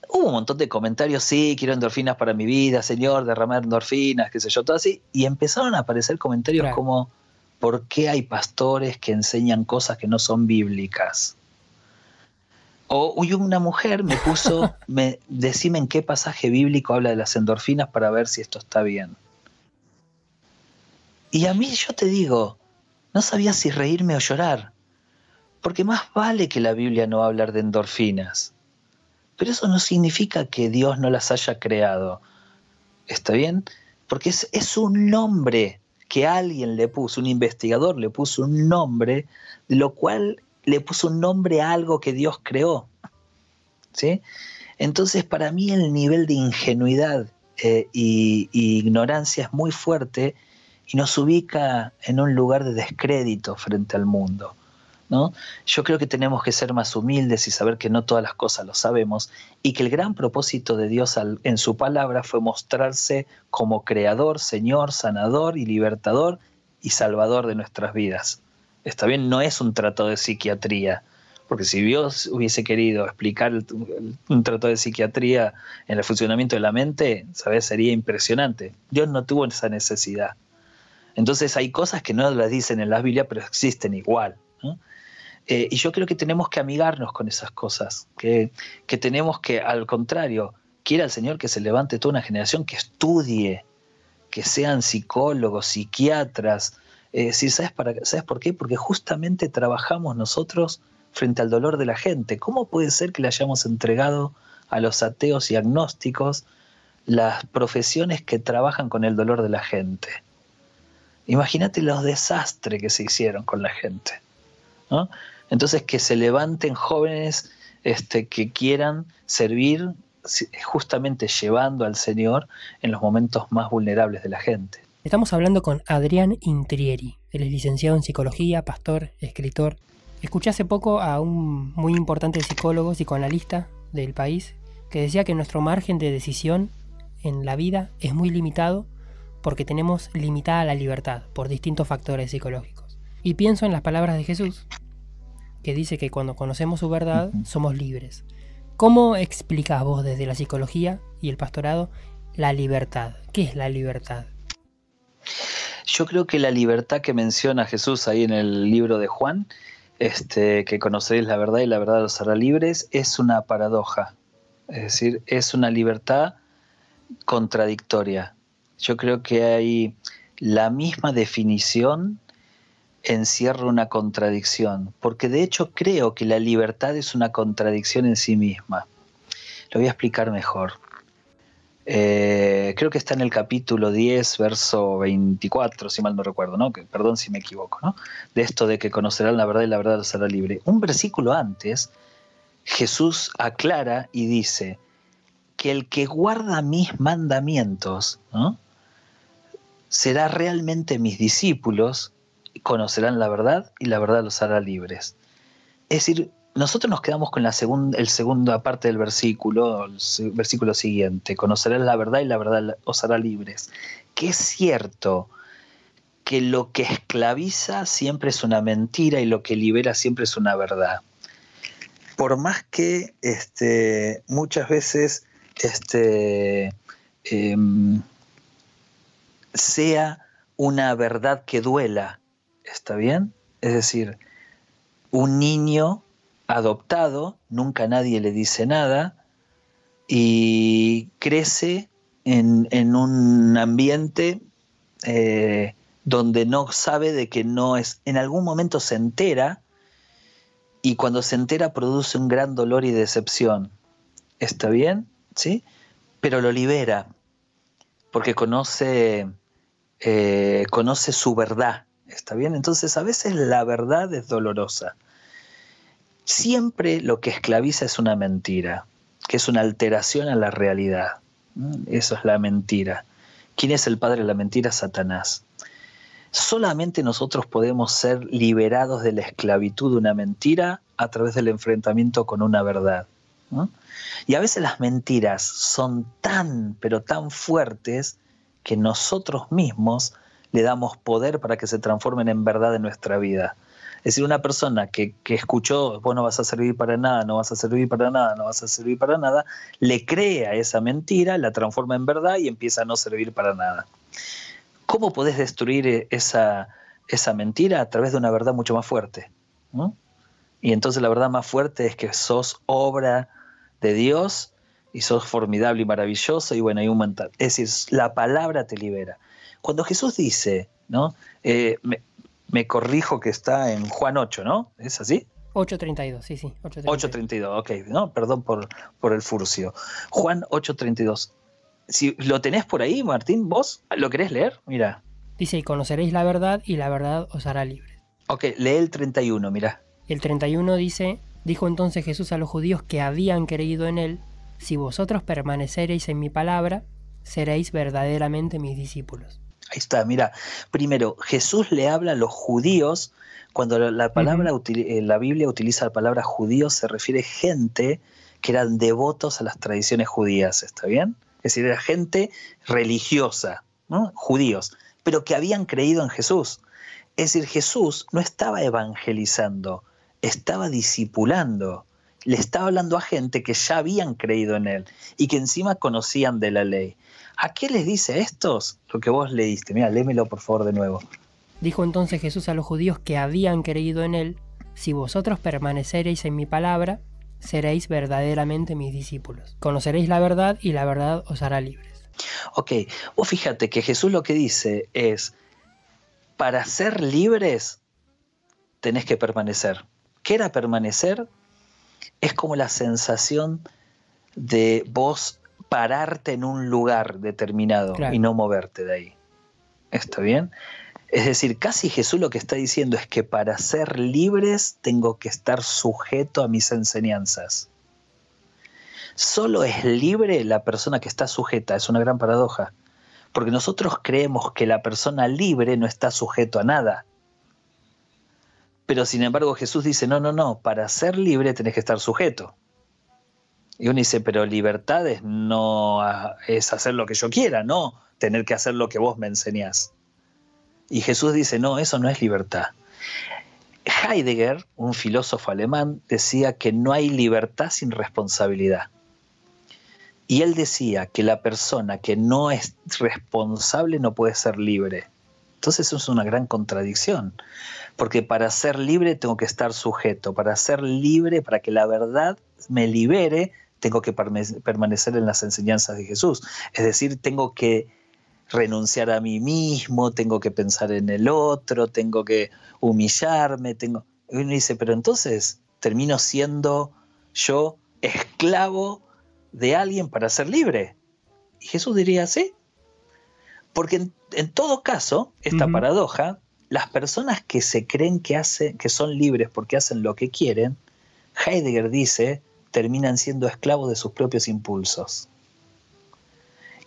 Hubo un montón de comentarios, sí, quiero endorfinas para mi vida, Señor, derramar endorfinas, qué sé yo, todo así. Y empezaron a aparecer comentarios como, ¿por qué hay pastores que enseñan cosas que no son bíblicas? O una mujer me puso, decime en qué pasaje bíblico habla de las endorfinas para ver si esto está bien. Y a mí yo te digo, no sabía si reírme o llorar, porque más vale que la Biblia no va a hablar de endorfinas. Pero eso no significa que Dios no las haya creado. ¿Está bien? Porque es un nombre que alguien le puso, un investigador le puso un nombre, de lo cual le puso un nombre a algo que Dios creó. ¿Sí? Entonces, para mí el nivel de ingenuidad y ignorancia es muy fuerte y nos ubica en un lugar de descrédito frente al mundo, ¿no? Yo creo que tenemos que ser más humildes y saber que no todas las cosas lo sabemos y que el gran propósito de Dios en su palabra fue mostrarse como creador, Señor, sanador y libertador y salvador de nuestras vidas. Está bien, no es un tratado de psiquiatría, porque si Dios hubiese querido explicar un tratado de psiquiatría en el funcionamiento de la mente, ¿sabes? Sería impresionante. Dios no tuvo esa necesidad. Entonces hay cosas que no las dicen en la Biblia, pero existen igual, ¿no? Y yo creo que tenemos que amigarnos con esas cosas, que tenemos que, al contrario, quiera el Señor que se levante toda una generación que estudie, que sean psicólogos, psiquiatras. ¿Sabes por qué? Porque justamente trabajamos nosotros frente al dolor de la gente. ¿Cómo puede ser que le hayamos entregado a los ateos y agnósticos las profesiones que trabajan con el dolor de la gente? Imagínate los desastres que se hicieron con la gente, ¿no? Entonces, que se levanten jóvenes que quieran servir justamente llevando al Señor en los momentos más vulnerables de la gente. Estamos hablando con Adrián Intrieri. Él es licenciado en psicología, pastor, escritor. Escuché hace poco a un muy importante psicólogo, psicoanalista del país, que decía que nuestro margen de decisión en la vida es muy limitado porque tenemos limitada la libertad por distintos factores psicológicos. Y pienso en las palabras de Jesús, que dice que cuando conocemos su verdad somos libres. ¿Cómo explicás vos desde la psicología y el pastorado la libertad? ¿Qué es la libertad? Yo creo que la libertad que menciona Jesús ahí en el libro de Juan, que conoceréis la verdad y la verdad los hará libres, es una paradoja. Es decir, es una libertad contradictoria. Yo creo que hay la misma definición encierra una contradicción, porque de hecho creo que la libertad es una contradicción en sí misma. Lo voy a explicar mejor. Creo que está en el capítulo 10, verso 24, si mal no recuerdo, ¿no? Perdón si me equivoco, ¿no? De esto de que conocerán la verdad y la verdad los hará libre. Un versículo antes, Jesús aclara y dice que el que guarda mis mandamientos, ¿no?, será realmente mis discípulos, conocerán la verdad y la verdad los hará libres. Es decir, nosotros nos quedamos con la segunda parte del versículo, el versículo siguiente, conocerán la verdad y la verdad os hará libres. Que es cierto que lo que esclaviza siempre es una mentira y lo que libera siempre es una verdad. Por más que muchas veces sea una verdad que duela, ¿está bien? Es decir, un niño adoptado, nunca nadie le dice nada y crece en un ambiente donde no sabe de que no es, en algún momento se entera y cuando se entera produce un gran dolor y decepción. ¿Está bien? ¿Sí? Pero lo libera porque conoce su verdad. ¿Está bien? Entonces a veces la verdad es dolorosa. Siempre lo que esclaviza es una mentira, que es una alteración a la realidad. Eso es la mentira. ¿Quién es el padre de la mentira? Satanás. Solamente nosotros podemos ser liberados de la esclavitud de una mentira a través del enfrentamiento con una verdad, ¿no? Y a veces las mentiras son tan, pero tan fuertes que nosotros mismos le damos poder para que se transformen en verdad en nuestra vida. Es decir, una persona que escuchó, vos no vas a servir para nada, no vas a servir para nada, no vas a servir para nada, le cree a esa mentira, la transforma en verdad y empieza a no servir para nada. ¿Cómo podés destruir esa mentira? A través de una verdad mucho más fuerte, ¿no? Y entonces la verdad más fuerte es que sos obra de Dios y sos formidable y maravilloso y bueno, hay un montón. Es decir, la palabra te libera. Cuando Jesús dice, ¿no? Me corrijo que está en Juan 8, ¿no? ¿Es así? 8.32, sí, 8.32. 8.32, ok, ¿no? Perdón por el furcio. Juan 8.32. Si lo tenés por ahí, Martín, ¿vos lo querés leer? Mira. Dice, y conoceréis la verdad y la verdad os hará libres. Ok, lee el 31, mira. El 31 dice, dijo entonces Jesús a los judíos que habían creído en él, si vosotros permaneceréis en mi palabra, seréis verdaderamente mis discípulos. Ahí está, mira. Primero, Jesús le habla a los judíos. Cuando la palabra, la Biblia utiliza la palabra judíos, se refiere a gente que eran devotos a las tradiciones judías, ¿está bien? Es decir, era gente religiosa, ¿no? Judíos, pero que habían creído en Jesús. Es decir, Jesús no estaba evangelizando, estaba discipulando. Le estaba hablando a gente que ya habían creído en él y que encima conocían de la ley. ¿A qué les dice a estos? Lo que vos leíste. Mira, léemelo por favor de nuevo. Dijo entonces Jesús a los judíos que habían creído en él, si vosotros permaneceréis en mi palabra, seréis verdaderamente mis discípulos. Conoceréis la verdad y la verdad os hará libres. Ok, vos fíjate que Jesús lo que dice es, para ser libres tenés que permanecer. ¿Qué era permanecer? Es como la sensación de vos pararte en un lugar determinado, claro, y no moverte de ahí. ¿Está bien? Es decir, casi Jesús lo que está diciendo es que para ser libres tengo que estar sujeto a mis enseñanzas. Solo es libre la persona que está sujeta. Es una gran paradoja. Porque nosotros creemos que la persona libre no está sujeto a nada. Pero sin embargo Jesús dice, no, para ser libre tenés que estar sujeto. Y uno dice, pero libertad no es hacer lo que yo quiera, no tener que hacer lo que vos me enseñás. Y Jesús dice, no, eso no es libertad. Heidegger, un filósofo alemán, decía que no hay libertad sin responsabilidad. Y él decía que la persona que no es responsable no puede ser libre. Entonces eso es una gran contradicción, porque para ser libre tengo que estar sujeto, para ser libre, para que la verdad me libere, tengo que permanecer en las enseñanzas de Jesús. Es decir, tengo que renunciar a mí mismo, tengo que pensar en el otro, tengo que humillarme, y uno dice, pero entonces termino siendo yo esclavo de alguien para ser libre. Y Jesús diría, sí, porque en todo caso, esta paradoja, las personas que se creen que son libres porque hacen lo que quieren, Heidegger dice, terminan siendo esclavos de sus propios impulsos.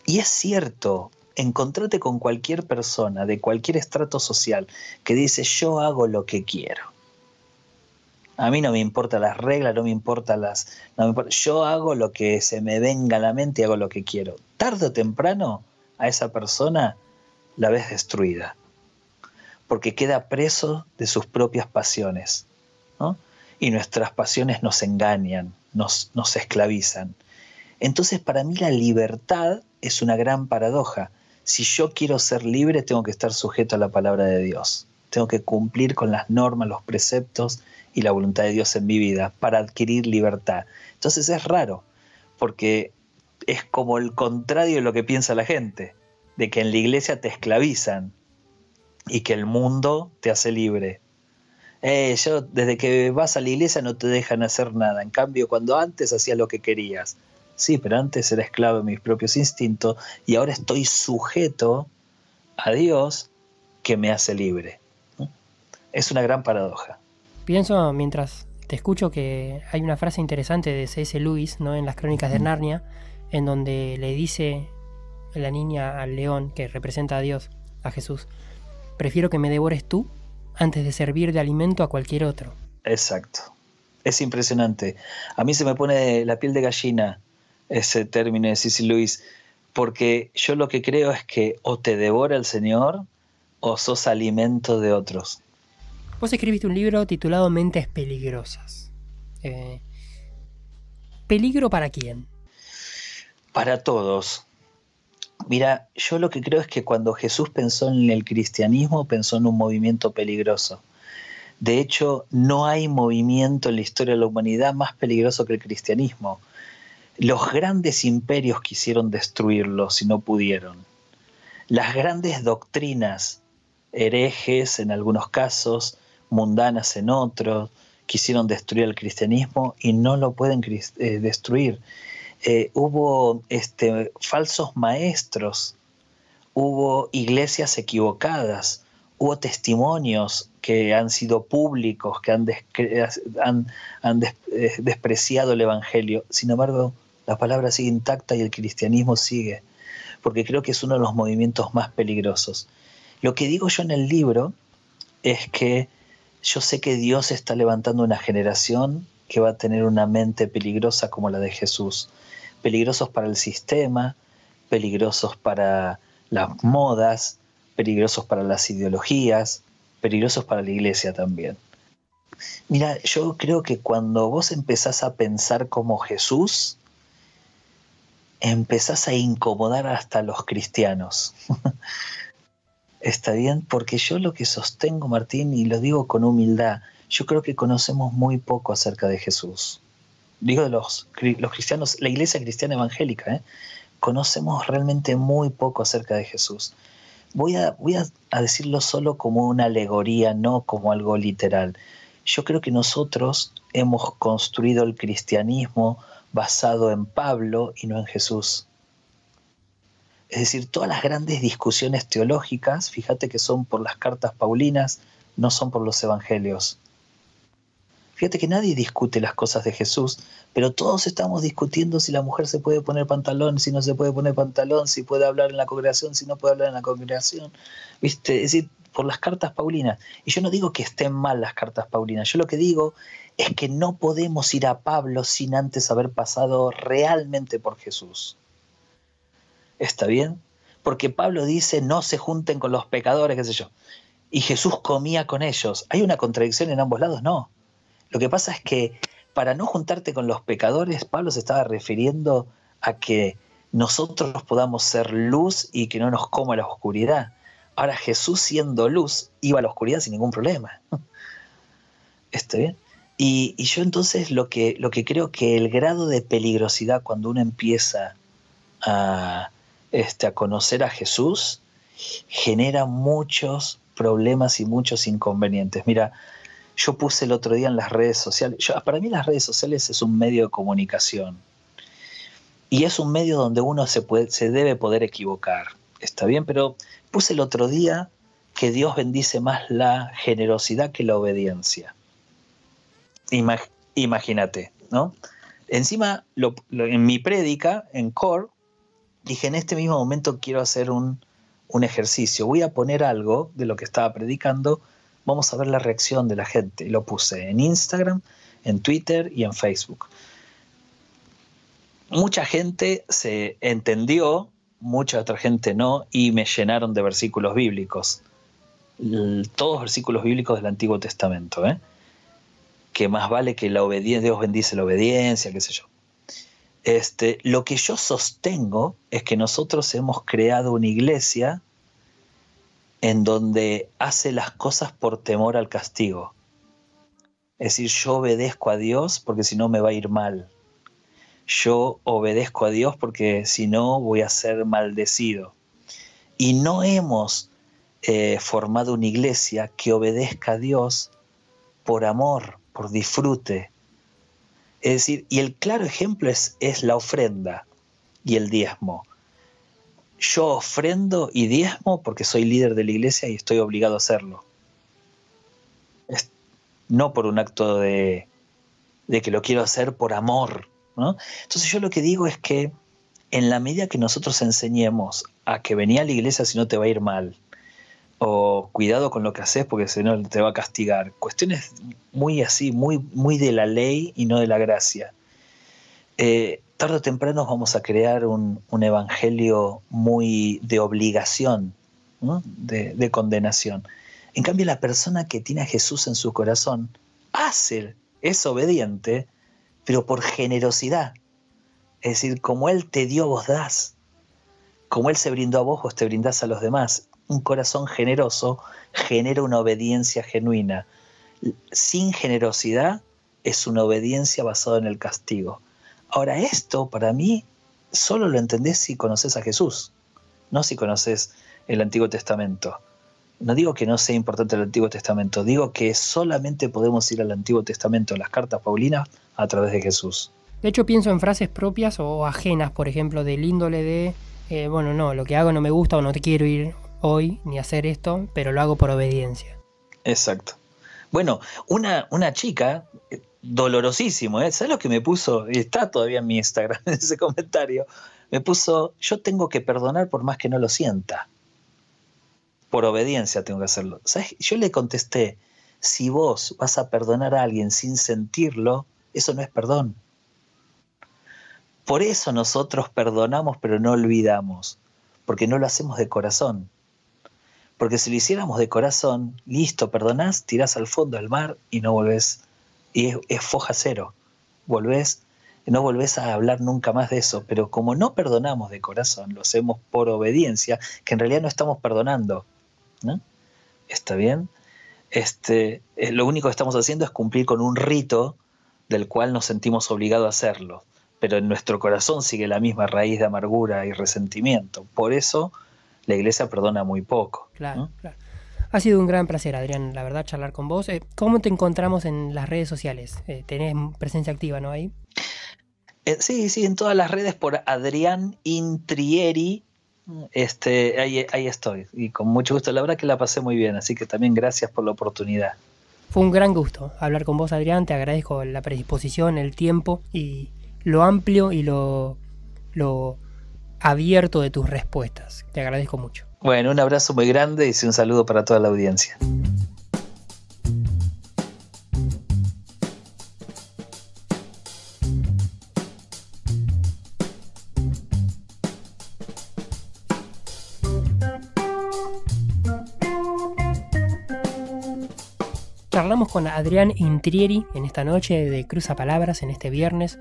Y es cierto, encontrate con cualquier persona de cualquier estrato social que dice yo hago lo que quiero. A mí no me importan las reglas, no me importa yo hago lo que se me venga a la mente y hago lo que quiero. Tarde o temprano a esa persona la ves destruida, porque queda preso de sus propias pasiones, ¿no? Y nuestras pasiones nos engañan, nos esclavizan. Entonces para mí la libertad es una gran paradoja. Si yo quiero ser libre, tengo que estar sujeto a la palabra de Dios. Tengo que cumplir con las normas, los preceptos y la voluntad de Dios en mi vida para adquirir libertad. Entonces es raro, porque es como el contrario de lo que piensa la gente, de que en la iglesia te esclavizan y que el mundo te hace libre. Desde que vas a la iglesia no te dejan hacer nada. En cambio, cuando antes hacías lo que querías. Sí, pero antes era esclavo de mis propios instintos y ahora estoy sujeto a Dios que me hace libre. Es una gran paradoja. Pienso mientras te escucho que hay una frase interesante de C.S. Lewis, ¿no?, en las Crónicas de Narnia, en donde le dice la niña al león, que representa a Dios, a Jesús, prefiero que me devores tú antes de servir de alimento a cualquier otro. Exacto. Es impresionante. A mí se me pone la piel de gallina ese término de C.S. Lewis, porque yo lo que creo es que o te devora el Señor o sos alimento de otros. Vos escribiste un libro titulado Mentes Peligrosas. ¿Peligro para quién? Para todos. Mira, yo lo que creo es que cuando Jesús pensó en el cristianismo, pensó en un movimiento peligroso. De hecho, no hay movimiento en la historia de la humanidad más peligroso que el cristianismo. Los grandes imperios quisieron destruirlo si no pudieron. Las grandes doctrinas, herejes en algunos casos, mundanas en otros, quisieron destruir el cristianismo y no lo pueden destruir. Hubo falsos maestros, hubo iglesias equivocadas, hubo testimonios que han sido públicos, que han despreciado el evangelio. Sin embargo, la palabra sigue intacta y el cristianismo sigue, porque creo que es uno de los movimientos más peligrosos. Lo que digo yo en el libro es que yo sé que Dios está levantando una generación que va a tener una mente peligrosa como la de Jesús. Peligrosos para el sistema, peligrosos para las modas, peligrosos para las ideologías, peligrosos para la iglesia también. Mira, yo creo que cuando vos empezás a pensar como Jesús, empezás a incomodar hasta a los cristianos. ¿Está bien? Porque yo lo que sostengo, Martín, y lo digo con humildad, yo creo que conocemos muy poco acerca de Jesús. Digo de los cristianos, la iglesia cristiana evangélica, conocemos realmente muy poco acerca de Jesús. Voy a decirlo solo como una alegoría, no como algo literal. Yo creo que nosotros hemos construido el cristianismo basado en Pablo y no en Jesús. Es decir, todas las grandes discusiones teológicas, fíjate que son por las cartas paulinas, no son por los evangelios. Fíjate que nadie discute las cosas de Jesús, pero todos estamos discutiendo si la mujer se puede poner pantalón, si no se puede poner pantalón, si puede hablar en la congregación, si no puede hablar en la congregación. ¿Viste? Es decir, por las cartas paulinas. Y yo no digo que estén mal las cartas paulinas, yo lo que digo es que no podemos ir a Pablo sin antes haber pasado realmente por Jesús. ¿Está bien? Porque Pablo dice, no se junten con los pecadores, qué sé yo. y Jesús comía con ellos. ¿Hay una contradicción en ambos lados? No. Lo que pasa es que para no juntarte con los pecadores, Pablo se estaba refiriendo a que nosotros podamos ser luz y que no nos coma la oscuridad. Ahora Jesús, siendo luz, iba a la oscuridad sin ningún problema. ¿Está bien? Y yo entonces lo que creo que el grado de peligrosidad cuando uno empieza a conocer a Jesús genera muchos problemas y muchos inconvenientes. Mira, yo puse el otro día en las redes sociales, para mí las redes sociales es un medio de comunicación y es un medio donde uno se debe poder equivocar, está bien, pero puse el otro día que Dios bendice más la generosidad que la obediencia. Imagínate, ¿no? Encima, en mi prédica, en Core, dije, en este mismo momento quiero hacer un ejercicio, voy a poner algo de lo que estaba predicando, vamos a ver la reacción de la gente. Y lo puse en Instagram, en Twitter y en Facebook. Mucha gente se entendió, mucha otra gente no, y me llenaron de versículos bíblicos. Todos versículos bíblicos del Antiguo Testamento, que más vale que la obediencia, Dios bendice la obediencia, qué sé yo. Lo que yo sostengo es que nosotros hemos creado una iglesia en donde hace las cosas por temor al castigo. Es decir, yo obedezco a Dios porque si no me va a ir mal. Yo obedezco a Dios porque si no voy a ser maldecido. Y no hemos formado una iglesia que obedezca a Dios por amor, por disfrute. Es decir, y el claro ejemplo es la ofrenda y el diezmo. Yo ofrendo y diezmo porque soy líder de la iglesia y estoy obligado a hacerlo. No por un acto de que lo quiero hacer por amor, ¿no? Entonces yo lo que digo es que en la medida que nosotros enseñemos a que venía a la iglesia si no te va a ir mal, o cuidado con lo que haces porque si no te va a castigar, cuestiones muy así, muy de la ley y no de la gracia, tarde o temprano vamos a crear un evangelio muy de obligación, ¿no? de condenación. En cambio, la persona que tiene a Jesús en su corazón es obediente, pero por generosidad. Es decir, como Él te dio, vos das. Como Él se brindó a vos te brindás a los demás. Un corazón generoso genera una obediencia genuina. Sin generosidad es una obediencia basada en el castigo. Ahora, esto para mí solo lo entendés si conoces a Jesús, no si conoces el Antiguo Testamento. No digo que no sea importante el Antiguo Testamento, digo que solamente podemos ir al Antiguo Testamento, las cartas paulinas, a través de Jesús. De hecho, pienso en frases propias o ajenas, por ejemplo, del índole de, lo que hago no me gusta o no te quiero ir hoy ni hacer esto, pero lo hago por obediencia. Exacto. Bueno, una chica, dolorosísimo, ¿sabes lo que me puso? Está todavía en mi Instagram, en ese comentario. Me puso, yo tengo que perdonar por más que no lo sienta. Por obediencia tengo que hacerlo. ¿Sabes? Yo le contesté, si vos vas a perdonar a alguien sin sentirlo, eso no es perdón. Por eso nosotros perdonamos pero no olvidamos, porque no lo hacemos de corazón. Porque si lo hiciéramos de corazón, listo, perdonás, tirás al fondo del mar y no volvés, y es foja cero. No volvés a hablar nunca más de eso, pero como no perdonamos de corazón, lo hacemos por obediencia, que en realidad no estamos perdonando, ¿no? ¿Está bien? Lo único que estamos haciendo es cumplir con un rito del cual nos sentimos obligados a hacerlo, pero en nuestro corazón sigue la misma raíz de amargura y resentimiento. Por eso la iglesia perdona muy poco. Claro, ¿no? Claro. Ha sido un gran placer, Adrián, la verdad, charlar con vos. ¿Cómo te encontramos en las redes sociales? Tenés presencia activa, ¿no? Ahí. Sí, en todas las redes por Adrián Intrieri. Ahí estoy. Y con mucho gusto. La verdad que la pasé muy bien, así que también gracias por la oportunidad. Fue un gran gusto hablar con vos, Adrián. Te agradezco la predisposición, el tiempo y lo amplio y lo abierto de tus respuestas. Te agradezco mucho. Bueno, un abrazo muy grande y un saludo para toda la audiencia. Charlamos con Adrián Intrieri en esta noche de Cruza Palabras, en este viernes,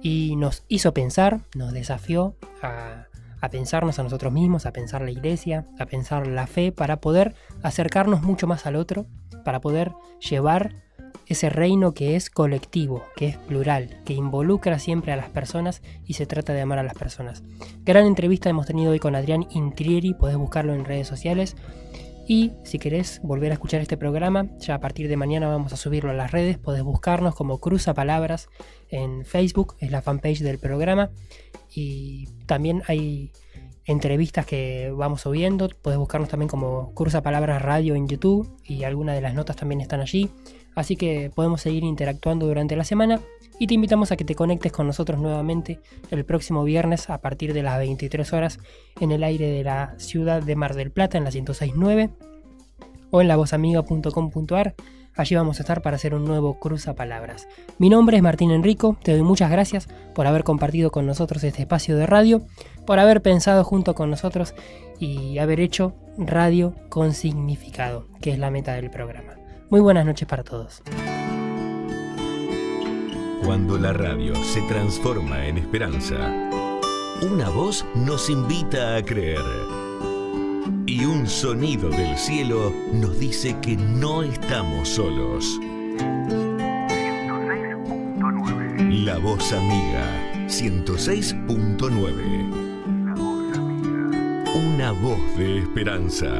y nos hizo pensar, nos desafió a pensarnos a nosotros mismos, a pensar la iglesia, a pensar la fe, para poder acercarnos mucho más al otro, para poder llevar ese reino que es colectivo, que es plural, que involucra siempre a las personas y se trata de amar a las personas. Gran entrevista hemos tenido hoy con Adrián Intrieri, podés buscarlo en redes sociales. Y si querés volver a escuchar este programa, ya a partir de mañana vamos a subirlo a las redes. Podés buscarnos como Cruza Palabras en Facebook, es la fanpage del programa. Y también hay entrevistas que vamos subiendo. Podés buscarnos también como Cruza Palabras Radio en YouTube, y algunas de las notas también están allí. Así que podemos seguir interactuando durante la semana. Y te invitamos a que te conectes con nosotros nuevamente el próximo viernes a partir de las 23 horas en el aire de la ciudad de Mar del Plata en la 106.9 o en lavozamiga.com.ar. Allí vamos a estar para hacer un nuevo Cruza Palabras. Mi nombre es Martín Enrico, te doy muchas gracias por haber compartido con nosotros este espacio de radio, por haber pensado junto con nosotros y haber hecho radio con significado, que es la meta del programa. Muy buenas noches para todos. Cuando la radio se transforma en esperanza, una voz nos invita a creer. Y un sonido del cielo nos dice que no estamos solos. 106.9. La Voz Amiga, 106.9. Una voz de esperanza.